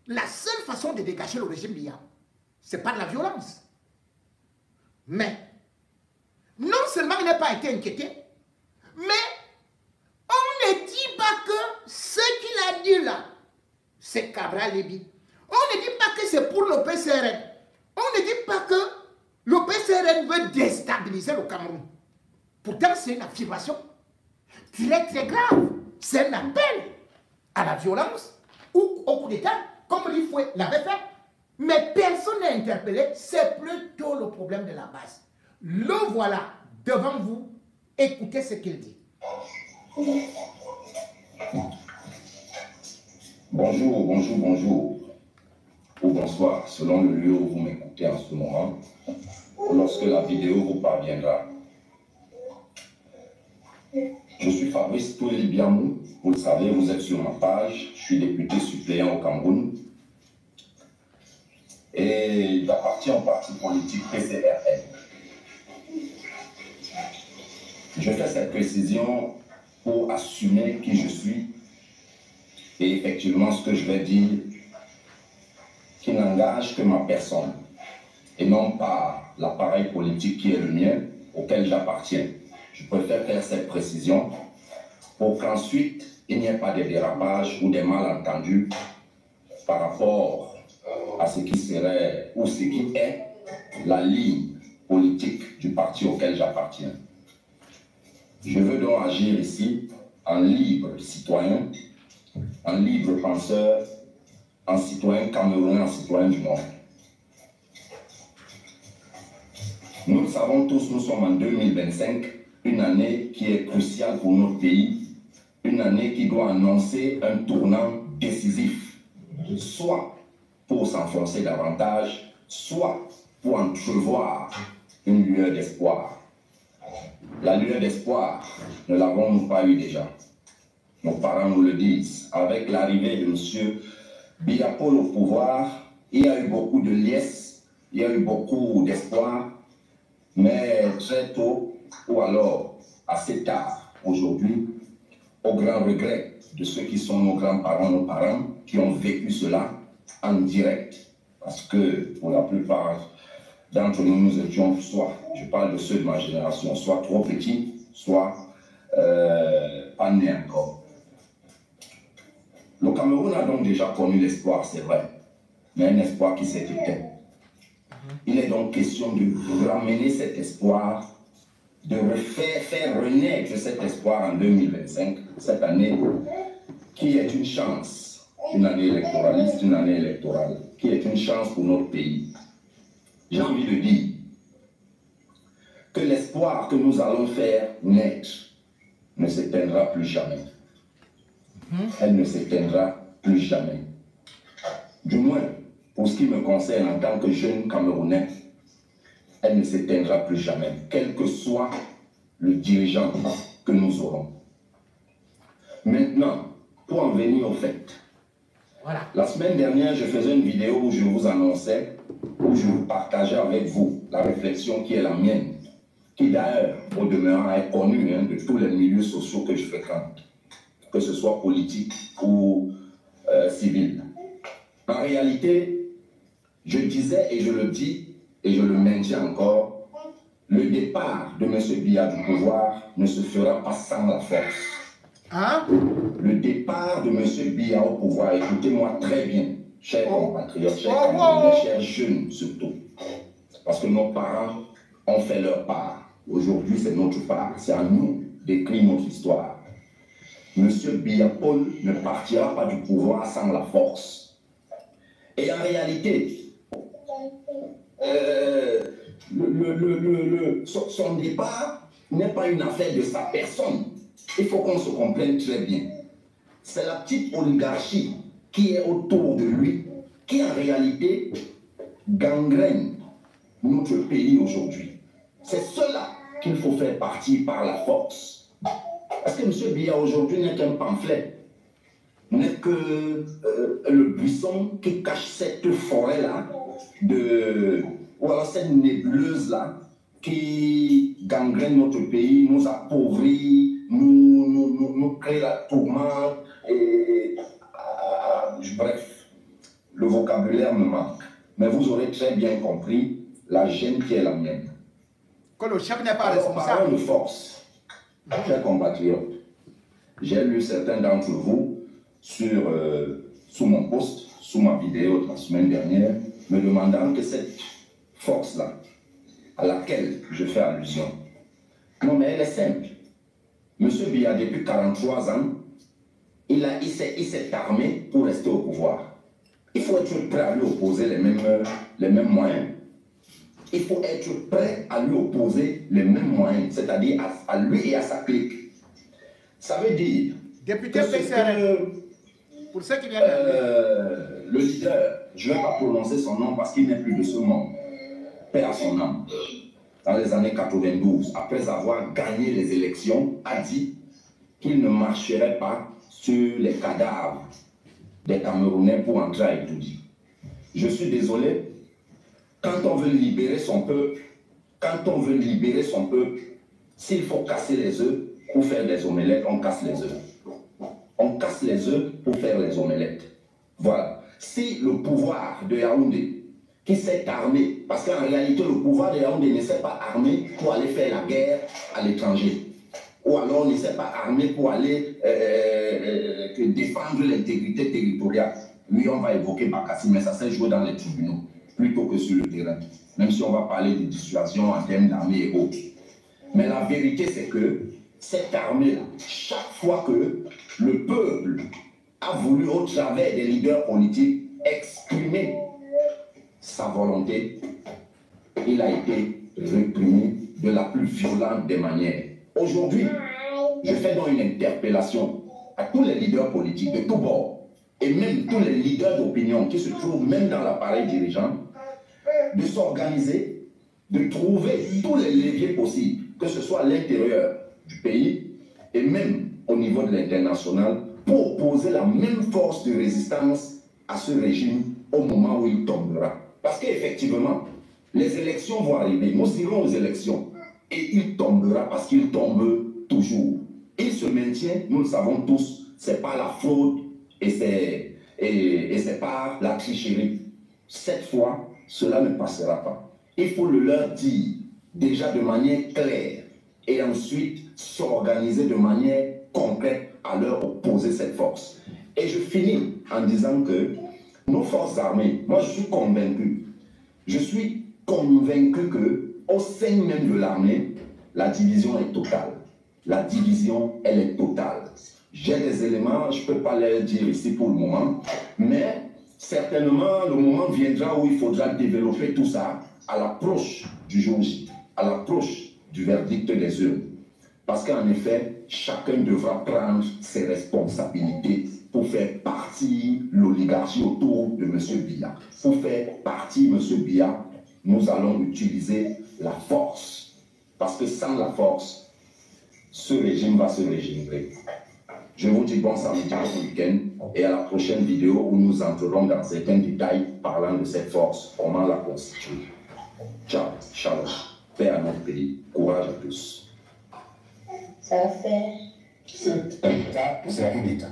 S1: La seule façon de dégager le régime Biya, c'est par la violence. Mais, non seulement il n'a pas été inquiété, mais on ne dit pas que ce qu'il a dit là, c'est Cabral Libi. On ne dit pas que c'est pour le PCRN. On ne dit pas que le PCRN veut déstabiliser le Cameroun. Pourtant, c'est une affirmation très très grave. C'est un appel à la violence ou au coup d'État, comme Rifoué l'avait fait. Mais personne n'est interpellé. C'est plutôt le problème de la base. Le voilà devant vous. Écoutez ce qu'il dit.
S2: Bonjour, bonjour, bonjour. Ou bonsoir, selon le lieu où vous m'écoutez en ce moment, lorsque la vidéo vous parviendra. Je suis Fabrice Toueli-Biamou. Vous le savez, vous êtes sur ma page. Je suis député suppléant au Cameroun. Et j'appartiens au parti politique PCRN. Je fais cette précision pour assumer qui je suis et effectivement ce que je vais dire qui n'engage que ma personne et non pas l'appareil politique qui est le mien auquel j'appartiens. Je préfère faire cette précision pour qu'ensuite il n'y ait pas de dérapage ou des malentendus par rapport à ce qui serait ou ce qui est la ligne politique du parti auquel j'appartiens. Je veux donc agir ici en libre citoyen, en libre penseur, en citoyen camerounais, en citoyen du monde. Nous le savons tous, nous sommes en 2025, une année qui est cruciale pour notre pays, une année qui doit annoncer un tournant décisif, soit pour s'enfoncer davantage, soit pour entrevoir une lueur d'espoir. La lueur d'espoir, ne l'avons-nous pas eu déjà? Nos parents nous le disent. Avec l'arrivée de M. Biya Paul au pouvoir, il y a eu beaucoup de liesse, il y a eu beaucoup d'espoir, mais très tôt, ou alors assez tard aujourd'hui, au grand regret de ceux qui sont nos grands-parents, nos parents, qui ont vécu cela en direct. Parce que pour la plupart d'entre nous, nous étions soit, je parle de ceux de ma génération, soit trop petits, soit pas nés encore. Le Cameroun a donc déjà connu l'espoir, c'est vrai, mais un espoir qui s'est éteint. Il est donc question de ramener cet espoir, de faire renaître cet espoir en 2025, cette année qui est une chance, une année électoraliste, une année électorale, qui est une chance pour notre pays. J'ai envie de dire que l'espoir que nous allons faire naître ne s'éteindra plus jamais. Elle ne s'éteindra plus jamais. Du moins, pour ce qui me concerne en tant que jeune Camerounais, elle ne s'éteindra plus jamais, quel que soit le dirigeant que nous aurons. Maintenant, pour en venir au fait, voilà. La semaine dernière, je faisais une vidéo où je vous annonçais, où je partageais avec vous la réflexion qui est la mienne, qui d'ailleurs, au demeurant, est connue de tous les milieux sociaux que je fréquente, que ce soit politique ou civil. En réalité, je disais et je le dis et je le maintiens encore, le départ de M. Biya du pouvoir ne se fera pas sans la force. Hein? Le départ de M. Biya au pouvoir, écoutez-moi très bien, chers compatriotes, chers Camerounais, chers jeunes surtout, parce que nos parents ont fait leur part. Aujourd'hui, c'est notre part. C'est à nous d'écrire notre histoire. M. Biya Paul ne partira pas du pouvoir sans la force. Et en réalité, son départ n'est pas une affaire de sa personne. Il faut qu'on se comprenne très bien. C'est la petite oligarchie qui est autour de lui, qui en réalité gangrène notre pays aujourd'hui. C'est cela
S9: qu'il faut faire partir par la force. Parce que M. Biya aujourd'hui n'est qu'un pamphlet, n'est que le buisson qui cache cette forêt-là, ou alors cette nébuleuse-là, qui gangrène notre pays, nous appauvrit, nous crée la tourmente, et bref, le vocabulaire me manque. Mais vous aurez très bien compris la gêne qui est la mienne.
S1: Que le chef n'est pas
S9: responsable. Parlons de force, chers compatriotes. J'ai lu certains d'entre vous sous mon post, sous ma vidéo de la semaine dernière, me demandant que cette force-là, à laquelle je fais allusion, non mais elle est simple. Monsieur Biya, depuis 43 ans, il s'est armé pour rester au pouvoir. Il faut être prêt à lui opposer les mêmes moyens. Il faut être prêt à lui opposer les mêmes moyens, c'est-à-dire à lui et à sa clique. Ça veut dire...
S1: Député PCRL, pour ceux qui viennent
S9: le leader, je ne vais pas prononcer son nom parce qu'il n'est plus de ce monde, paix à son âme, dans les années 92, après avoir gagné les élections, a dit qu'il ne marcherait pas sur les cadavres des Camerounais pour entrer à Itoudi. Je suis désolé, quand on veut libérer son peuple, s'il faut casser les œufs pour faire des omelettes, on casse les œufs. On casse les œufs pour faire les omelettes. Voilà. Si le pouvoir de Yaoundé, qui s'est armé, parce qu'en réalité, le pouvoir de Yaoundé ne s'est pas armé pour aller faire la guerre à l'étranger, ou alors ne s'est pas armé pour aller défendre l'intégrité territoriale. Oui, on va évoquer Bakassi, mais ça s'est joué dans les tribunaux, plutôt que sur le terrain, même si on va parler de dissuasion en termes d'armée et autres. Mais la vérité, c'est que cette armée-là, chaque fois que le peuple a voulu, au travers des leaders politiques, exprimer sa volonté, il a été réprimé de la plus violente des manières. Aujourd'hui, je fais donc une interpellation à tous les leaders politiques de tous bords, et même tous les leaders d'opinion qui se trouvent même dans l'appareil dirigeant, de s'organiser, de trouver tous les leviers possibles, que ce soit à l'intérieur du pays et même au niveau de l'international, pour opposer la même force de résistance à ce régime au moment où il tombera. Parce qu'effectivement, les élections vont arriver, nous irons aux élections, et il tombera parce qu'il tombe toujours. Il se maintient, nous le savons tous, c'est pas la fraude et c'est pas la tricherie. Cette fois, cela ne passera pas. Il faut le leur dire déjà de manière claire et ensuite s'organiser de manière concrète à leur opposer cette force. Et je finis en disant que nos forces armées, moi je suis convaincu que au sein même de l'armée, la division est totale. La division, elle est totale. J'ai des éléments, je ne peux pas les dire ici pour le moment, mais certainement le moment viendra où il faudra développer tout ça à l'approche du jour J, à l'approche du verdict des urnes. Parce qu'en effet, chacun devra prendre ses responsabilités pour faire partir l'oligarchie autour de M. Biya. Pour faire partir M. Biya, nous allons utiliser la force. Parce que sans la force, ce régime va se régénérer. Je vous dis bon samedi, bon week-end, et à la prochaine vidéo où nous entrerons dans certains détails parlant de cette force, comment la constituer. Ciao, shalom, paix à notre pays, courage à tous.
S3: Ça a fait...
S11: C'est un coup d'État.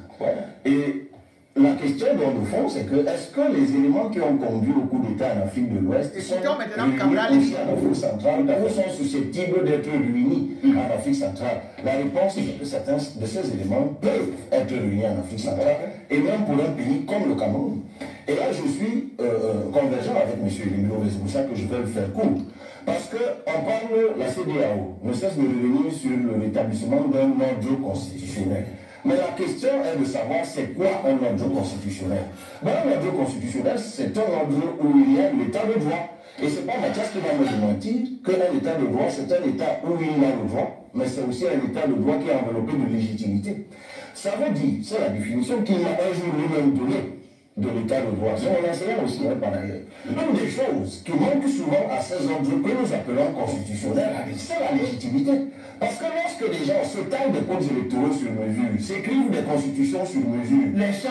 S11: Et la question dans le fond, c'est que est-ce que les éléments qui ont conduit au coup d'État en Afrique de l'Ouest sont réunis aussi en Afrique centrale ou sont susceptibles d'être réunis en Afrique centrale? La réponse est que certains de ces éléments peuvent être réunis en Afrique centrale et même pour un pays comme le Cameroun. Et là, je suis convergent avec M. Limilo, c'est pour ça que je vais le faire court. Parce qu'on parle, la CEDEAO ne cesse de revenir sur le rétablissement d'un ordre constitutionnel. Mais la question est de savoir c'est quoi un ordre constitutionnel. Ben, un ordre constitutionnel, c'est un ordre où il y a l'état de droit. Et ce n'est pas Mathias qui va me démentir qu'un état de droit, c'est un état où il y a le droit, mais c'est aussi un état de droit qui est enveloppé de légitimité. Ça veut dire, c'est la définition qu'il m'a un jour lui-même donnée. de l'état de droit. C'est mon enseignant aussi, hein, par ailleurs. Une des choses qui manque souvent à ces ordres que nous appelons constitutionnels, c'est la légitimité. Parce que lorsque les gens se taillent des codes électoraux sur mesure, s'écrivent des constitutions sur mesure, les gens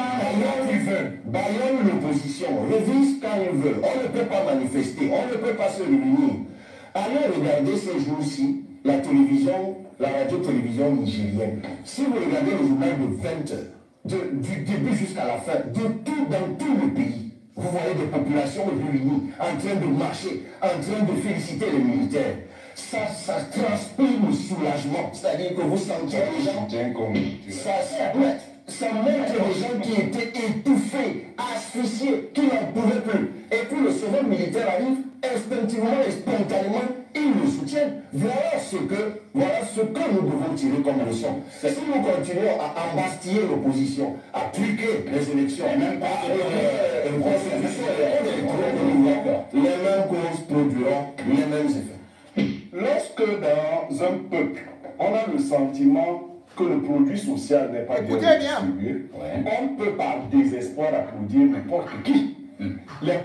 S11: baillonnent l'opposition, révisent quand ils veulent, on ne peut pas manifester, on ne peut pas se réunir. Allez regarder ces jours-ci la télévision, la radio-télévision nigérienne. Si vous regardez le journal de 20 heures, du début jusqu'à la fin, dans tout le pays, vous voyez des populations réunies, en train de marcher, en train de féliciter les militaires. Ça transpire le soulagement, c'est-à-dire que vous sentez les gens, ça montre les gens qui étaient étouffés, asphyxiés, qui n'en pouvaient plus. Et puis le second militaire arrive, instinctivement et spontanément, ils le soutiennent. Voilà ce que nous devons tirer comme leçon. Si nous continuons à embastiller l'opposition, à truquer les élections, même pas une constitution, les mêmes causes produiront les mêmes effets.
S12: Lorsque dans un peuple, on a le sentiment que le produit social n'est pas bien distribué, on peut par désespoir applaudir n'importe qui. Les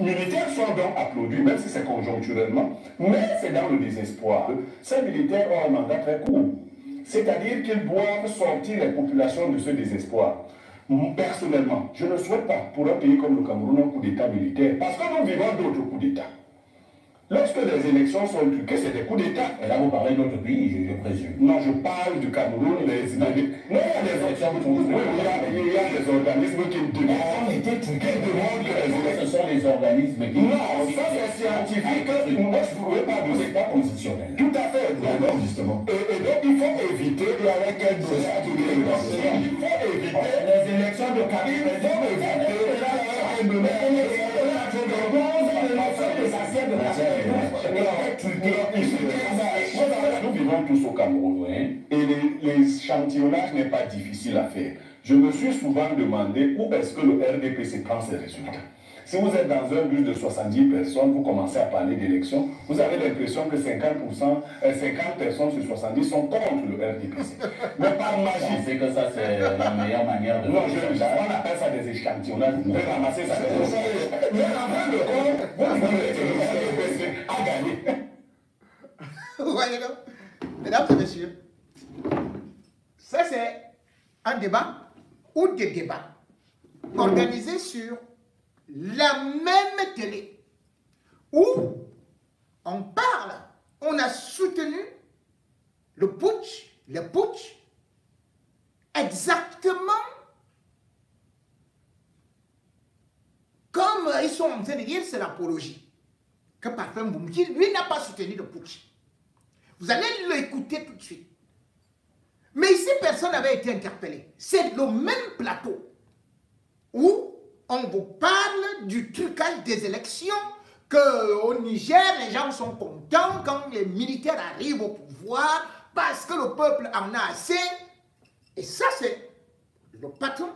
S12: militaires sont donc applaudis, même si c'est conjoncturellement, mais c'est dans le désespoir. Ces militaires ont un mandat très court. C'est-à-dire qu'ils doivent sortir les populations de ce désespoir. Personnellement, je ne souhaite pas pour un pays comme le Cameroun un coup d'État militaire, parce que nous vivons d'autres coups d'État. Lorsque les élections sont truquées, c'est des coups d'État. Et là, vous parlez d'autres pays, je présume. Non, je parle du Cameroun. Non, il y a des élections. Oui, il y a des organismes qui demandent que les élections. Ce sont les organismes qui. Non, ça c'est scientifique. Moi, je ne pourrais pas de l'État constitutionnel. Tout à fait. Non, justement. Et donc, il faut éviter, et avec quel dossier il faut éviter les élections de Cameroun. Il faut éviter nous vivons tous au Cameroun, et l'échantillonnage n'est pas difficile à faire. Je me suis souvent demandé où est-ce que le RDPC prend ses résultats. Si vous êtes dans un bus de 70 personnes, vous commencez à parler d'élections, vous avez l'impression que 50 personnes sur 70 sont contre le RDPC. Mais par magie. C'est que ça, c'est la meilleure manière de... Non, on appelle ça des échantillonnages. Vous pouvez ramasser ça. Mais en fin de compte, vous voulez que le RDPC a gagné.
S1: Voyez donc, mesdames et messieurs, ça c'est un débat ou des débats organisés sur la même télé où on parle, on a soutenu le putsch, exactement comme ils sont en train de dire, c'est l'apologie. Que parfois Mboumki, lui, n'a pas soutenu le putsch. Vous allez l'écouter tout de suite. Mais ici, personne n'avait été interpellé. C'est le même plateau où on vous parle du trucage des élections, qu'au Niger, les gens sont contents quand les militaires arrivent au pouvoir parce que le peuple en a assez. Et ça, c'est le patron,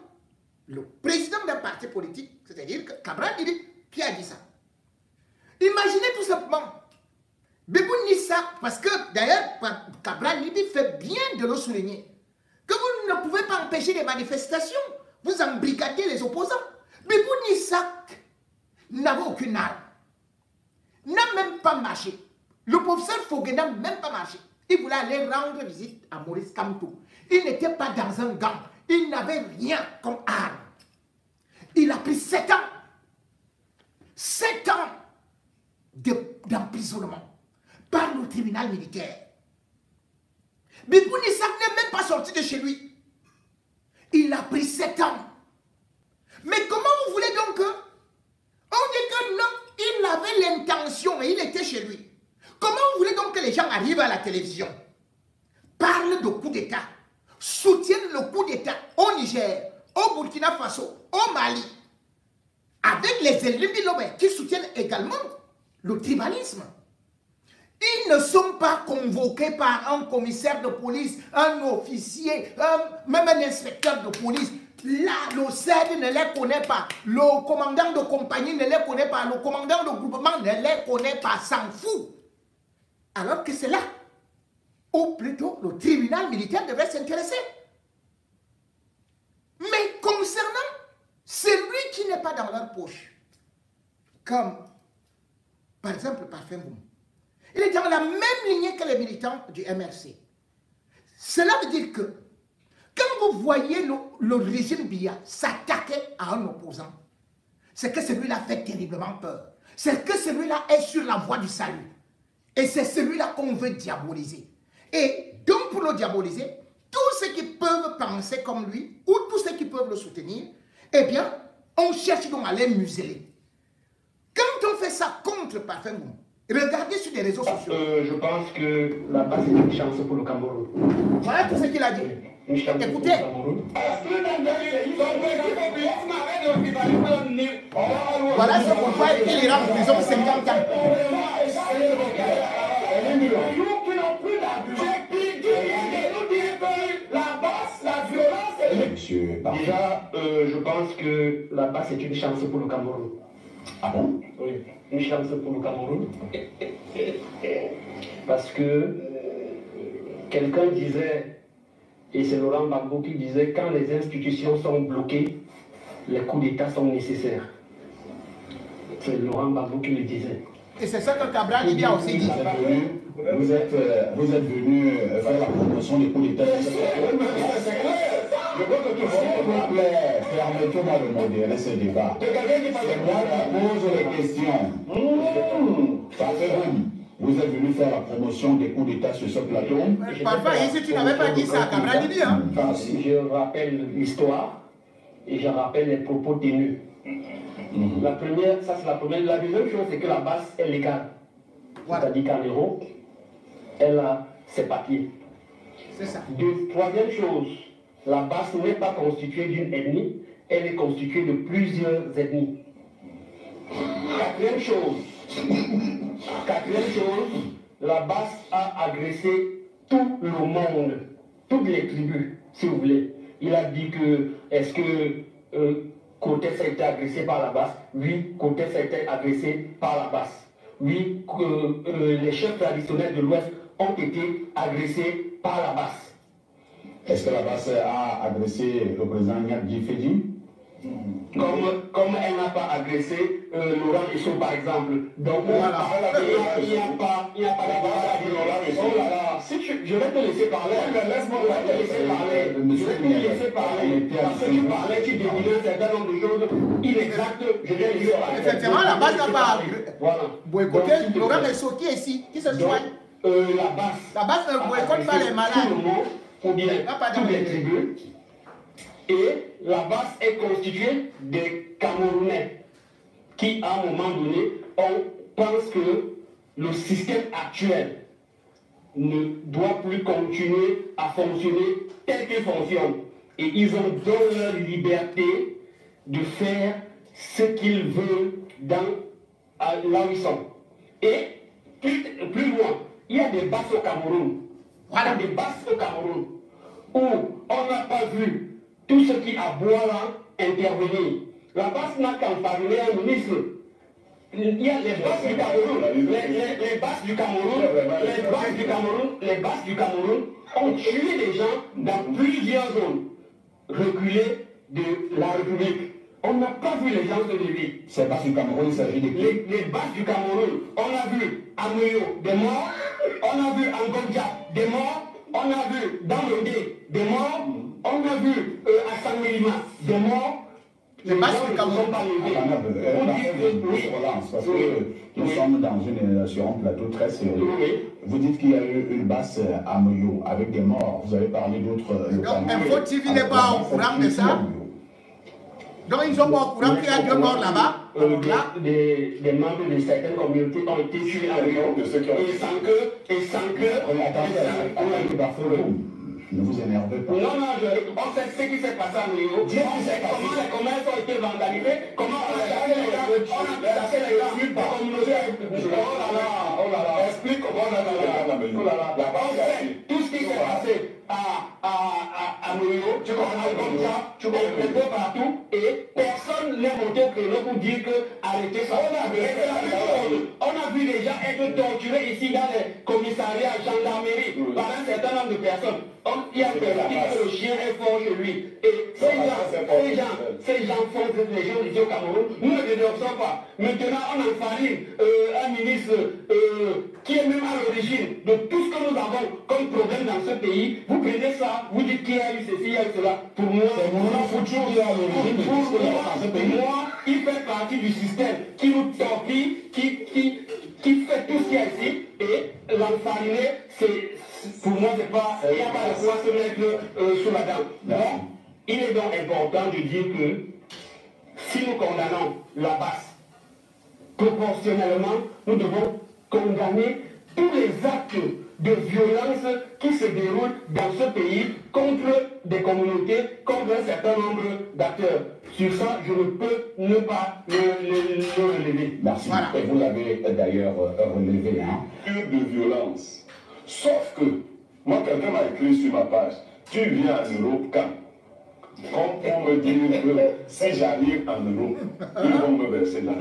S1: le président d'un parti politique, c'est-à-dire que Cabral Lidi, qui a dit ça. Imaginez tout simplement, Bébou Nissa, parce que d'ailleurs, Cabral Lidi fait bien de le souligner, que vous ne pouvez pas empêcher les manifestations, vous embrigadez les opposants. Bébou Nissa n'avait aucune arme, n'a même pas marché. Le professeur Fogué n'a même pas marché. Il voulait aller rendre visite à Maurice Kamto. Il n'était pas dans un gang, il n'avait rien comme arme. Il a pris 7 ans. 7 ans d'emprisonnement par le tribunal militaire. Bébou Nissa n'est même pas sorti de chez lui. Il a pris 7 ans. Mais comment vous voulez donc que... On dit que non, il avait l'intention et il était chez lui. Comment vous voulez donc que les gens arrivent à la télévision, parlent de coup d'État, soutiennent le coup d'État au Niger, au Burkina Faso, au Mali, avec les ennemis qui soutiennent également le tribalisme. Ils ne sont pas convoqués par un commissaire de police, un officier, même un inspecteur de police. Là, le CED ne les connaît pas, le commandant de compagnie ne les connaît pas, le commandant de groupement ne les connaît pas, s'en fout. Alors que c'est là où plutôt le tribunal militaire devrait s'intéresser. Mais concernant Celui qui n'est pas dans leur poche, comme par exemple Parfait Ngoum, il est dans la même lignée que les militants du MRC. Cela veut dire que quand vous voyez le régime Biya s'attaquer à un opposant, c'est que celui-là fait terriblement peur. C'est que celui-là est sur la voie du salut. Et c'est celui-là qu'on veut diaboliser. Et donc pour le diaboliser, tous ceux qui peuvent penser comme lui, ou tous ceux qui peuvent le soutenir, eh bien, on cherche donc à les museler. Quand on fait ça contre Parfait Ngoum, regardez sur les réseaux sociaux.
S13: Je pense que la base est une chance pour le Cameroun.
S1: Voilà tout ce qu'il a dit. Écoutez. Voilà ce pourquoi il ira en prison 50 ans.
S11: Monsieur
S13: Déjà, je pense que la base est une chance pour le Cameroun.
S11: Ah bon?
S13: Oui, une chance pour le Cameroun. Parce que quelqu'un disait, et c'est Laurent Gbagbo qui disait, quand les institutions sont bloquées, les coups d'État sont nécessaires. C'est Laurent Gbagbo qui le disait.
S1: Et c'est ça que Cabral Libya a aussi dit.
S11: Vous êtes venu faire la promotion des coups d'État. Je crois que tout s'il vous plaît, permettez-moi de modérer ce débat. C'est moi qui pose les questions. Vous êtes venu faire la promotion des coups d'État sur ce plateau.
S1: Parfois, ici, tu n'avais pas dit ça à Cabral Libya.
S13: Je rappelle l'histoire et je rappelle les propos tenus. La première, ça c'est la première. La deuxième chose, c'est que la base est légale. C'est-à-dire qu'en Europe, elle a ses papiers.
S1: C'est ça.
S13: Troisième chose, la base n'est pas constituée d'une ethnie, elle est constituée de plusieurs ethnies. Quatrième chose, la base a agressé tout le monde, toutes les tribus, si vous voulez. Il a dit que, est-ce que Cortés a été agressé par la base? Oui, Cortés a été agressé par la base. Oui, les chefs traditionnels de l'Ouest ont été agressés par la base.
S11: Est-ce que la base a agressé le président Nyadji Fedji?
S13: Comme elle n'a pas agressé Laurent Issou par exemple. Donc il n'y a pas de Laurent Issou. Oh là là, si je vais te laisser parler. Laisse-moi te laisser parler. Je vais te laisser parler. Parce que tu parlais, tu dévoilais un certain nombre de choses inexactes. Je vais laisser parler.
S1: Effectivement, la base n'a pas boycotté Laurent Issou qui est ici, qui se soigne. La base ne boycotte pas les malades.
S13: Ou bien toutes les tribus. Et la base est constituée des Camerounais qui, à un moment donné, pensent que le système actuel ne doit plus continuer à fonctionner tel qu'il fonctionne. Et ils ont donné leur liberté de faire ce qu'ils veulent là où ils sont. Et plus loin, il y a des bases au Cameroun. Voilà des bases au Cameroun où on n'a pas vu tout ce qui a Bouala intervenir. La base n'a qu'à parler à un ministre. Il y a les bases du Cameroun. Les bases du Cameroun ont tué des gens dans plusieurs zones reculées de la République. On n'a pas vu les gens se lever.
S11: Ces bases du Cameroun, il s'agit de qui?
S13: Les bases du Cameroun. On a vu à Moyo des morts. On a vu en Gondia des morts. On a vu dans le Dé des morts. On a vu à San Mélima des morts.
S1: Les bases du Cameroun.
S11: Parce que nous sommes sur un plateau très sérieux. Vous dites qu'il y a eu une base à Moyo avec des morts. Vous avez parlé d'autres localités.
S1: Donc, Info TV n'est pas au courant de ça. Donc, ils sont pas au courant qu'il y a 2 morts là-bas.
S13: Des membres de certaines communautés ont été tués à Moyo. Et sans que.
S11: Ne vous énervez pas.
S13: Non, on sait ce qui s'est passé à Moyo. On sait comment les commerces ont été vandalisés, comment on a cassé les gars, par communauté. Oh là là, explique comment on a fait. Oh là là, on sait tout ce qui s'est passé à Moyo, tu comprends, tu comprends partout, et personne n'est monté créneau pour dire que arrêtez ça. On a vu des gens être torturés ici dans les commissariats, gendarmerie, par un certain nombre de personnes. Il y a personne qui dit que le chien est fort chez lui. Et ces gens font les gens ici au Cameroun. Nous ne les dénonçons pas. Maintenant, on enfarine un ministre qui est même à l'origine de tout ce que nous avons comme problème dans ce pays. Vous prenez ça, vous dites qu'il y a eu ceci, il y a eu cela. Pour moi, il fait partie du système qui nous torpille, qui fait tout ce qu'il y a ici. Et l'enfariner, c'est... Pour moi, c'est pas, il n'y a pas de quoi se mettre sous la dent. Donc, il est donc important de dire que si nous condamnons la base, proportionnellement, nous devons condamner tous les actes de violence qui se déroulent dans ce pays contre des communautés, contre un certain nombre d'acteurs. Sur ça, je ne peux ne pas le relever.
S11: Merci. Voilà. Et vous l'avez d'ailleurs relevé.
S12: De violence. Sauf que, moi, quelqu'un m'a écrit sur ma page, tu viens en Europe quand? Comme pour me dire que si j'arrive en Europe, ils vont me verser là.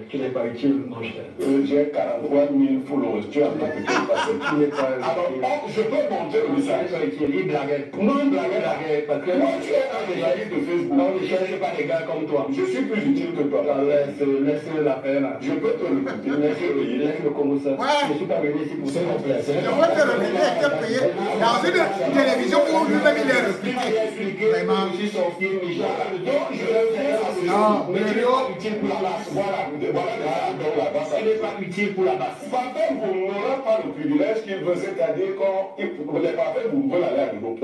S13: Tu n'es pas utile, mon cher.
S12: J'ai 43 000 followers, tu as pas pu passer. Alors, je peux montrer le message.
S13: Il blaguait. Non, il blaguait. Parce que
S12: moi, tu es un des journalistes de Facebook.
S13: Non, je ne cherche pas des gars comme toi.
S12: Je suis plus utile que toi.
S13: Laisse la peine.
S12: Je peux te le couper.
S13: Laisse-le comme ça. Je ne suis pas venu ici pour ça.
S1: Le vote de l'opinion était payé dans une télévision où lui-même il est expliqué. Vraiment.
S13: Je suis sorti, mais je
S1: non,
S13: mais il n'est pas utile pour la base. Voilà, il n'est pas utile pour la base.
S12: Parfait, vous n'aurez pas le privilège qu'il veut, c'est-à-dire quand les parfaits, vous veulent aller à l'Europe.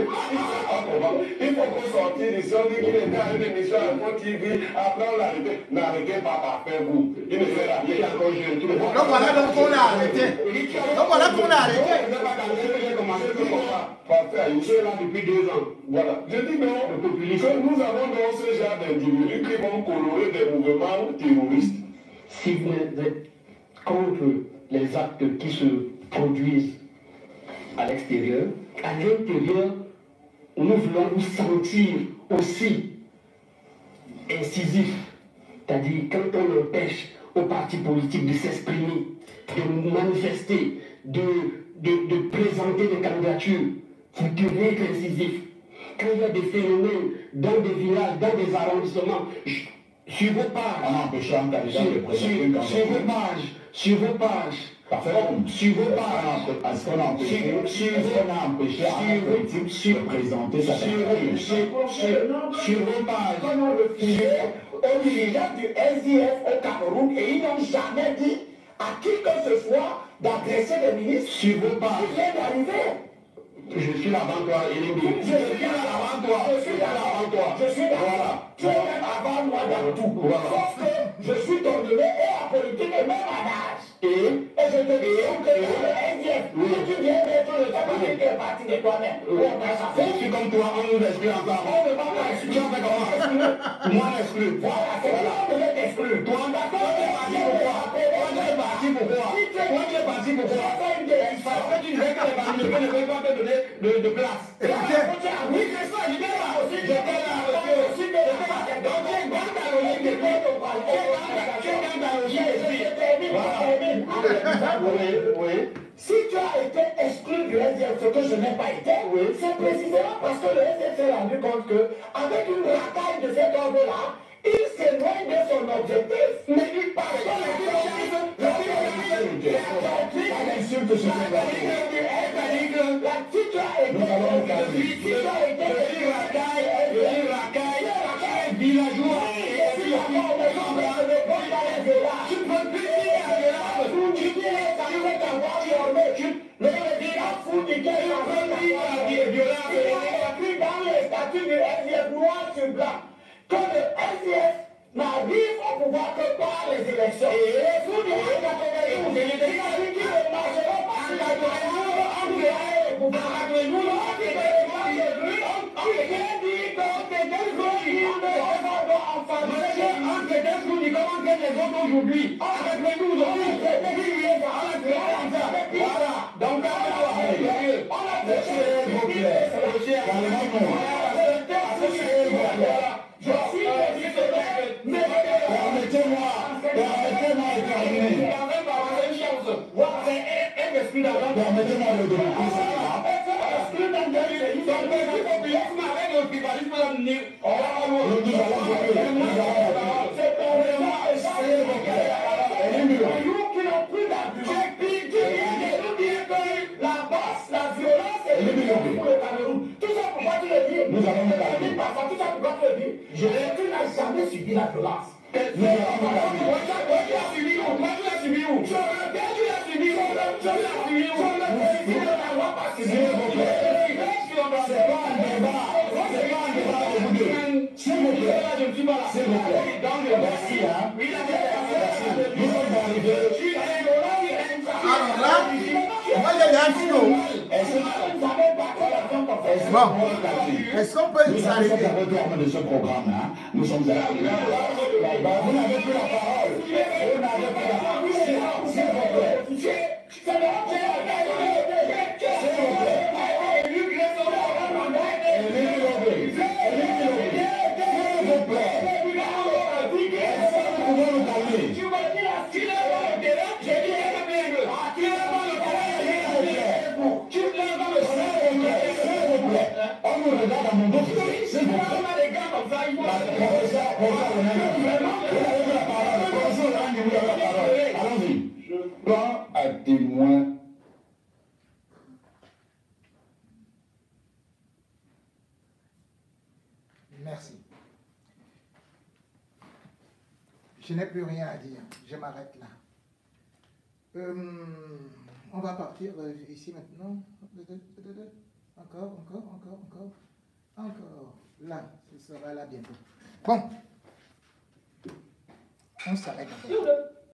S12: Il faut qu'on sortir d'ici, on dit qu'il était à une émission à Info TV, après on l'arrêtait. N'arrêtez pas parfait, vous. Il ne sert à rien.
S1: Donc voilà, donc on l'a arrêté. Donc voilà qu'on l'a arrêté.
S13: J'ai commencé ce combat.
S12: Parfait,
S13: je suis là depuis 2 ans.
S12: Voilà. Je dis non, que nous avons donc ce genre d'individus qui vont colorer des mouvements terroristes.
S13: Si vous êtes contre les actes qui se produisent à l'extérieur, à l'intérieur, nous voulons nous sentir aussi incisifs. C'est-à-dire quand on empêche aux partis politiques de s'exprimer, de manifester, de présenter des candidatures, vous devez être incisifs. Quand il y a des phénomènes dans des villages, dans des arrondissements, sur vos pages, sur vos pages,
S11: est-ce qu'on a empêché un politique de présenter sa candidature
S5: sur vos pages, on a refusé aux dirigeants du SDF au Cameroun et ils n'ont jamais dit à qui que ce soit d'adresser les ministres
S13: sur vos pages.
S5: Qui vient d'arriver.
S13: Je suis là avant toi, Elimbi.
S5: Je suis là avant toi. Je suis là avant toi. Je suis là. Voilà. Tu es même avant moi dans tout. Voilà. Sauf que je suis ton neveu et à politique et même à l'âge. Et je te dis que le SDF, tu viens d'être le tabac qui est parti de toi-même.
S13: Je suis comme toi, on nous exclut ensemble.
S5: On ne va pas exclure.
S13: Moi, exclu.
S5: Voilà, c'est là on devait t'exclure.
S13: Toi, d'accord, tu es parti pourquoi? Toi, tu es parti pourquoi? Toi, tu es parti pourquoi? Parce que tu disais que les bandits ne peuvent pas te donner de place. Oui, c'est ça, j'étais là aussi. J'étais là aussi. Donc, tu es dans ta logique de vie. Tu es dans ta logique de vie. Oui.
S5: Si tu as été exclu du SDF, ce que je n'ai pas été, c'est précisément parce que le SDF s'est rendu compte qu'avec une racaille de cet ordre-là, il s'éloigne de son objectif. Mais il parle de que le SDF n'arrive au pouvoir que par les élections. Et vous ne marcheront pas sur la
S13: aujourd'hui, avec les nous aujourd'hui, voilà, donc je suis
S11: Permettez-moi de développer ça.
S5: La basse, la violence est pour le Cameroun. Tout ça pourquoi tu le dis? Nous allons me dire. Tout ça pourquoi tu le dis? Je n'ai jamais subi la violence. Tu l'as subi où?
S1: Alors là, moi j'ai un philo. Bon, est-ce qu'on peut s'arrêter?
S11: De ce programme-là, nous sommes à la vous n'avez plus la parole. Vous n'avez plus la parole. S'il vous plaît. On nous regarde à mon dos, s'il vous plaît. Allons-y. Je prends à témoin.
S1: Merci. Je n'ai plus rien à dire. Je m'arrête là. On va partir ici maintenant. Encore. Là, ce sera là bientôt. Bon. On s'arrête.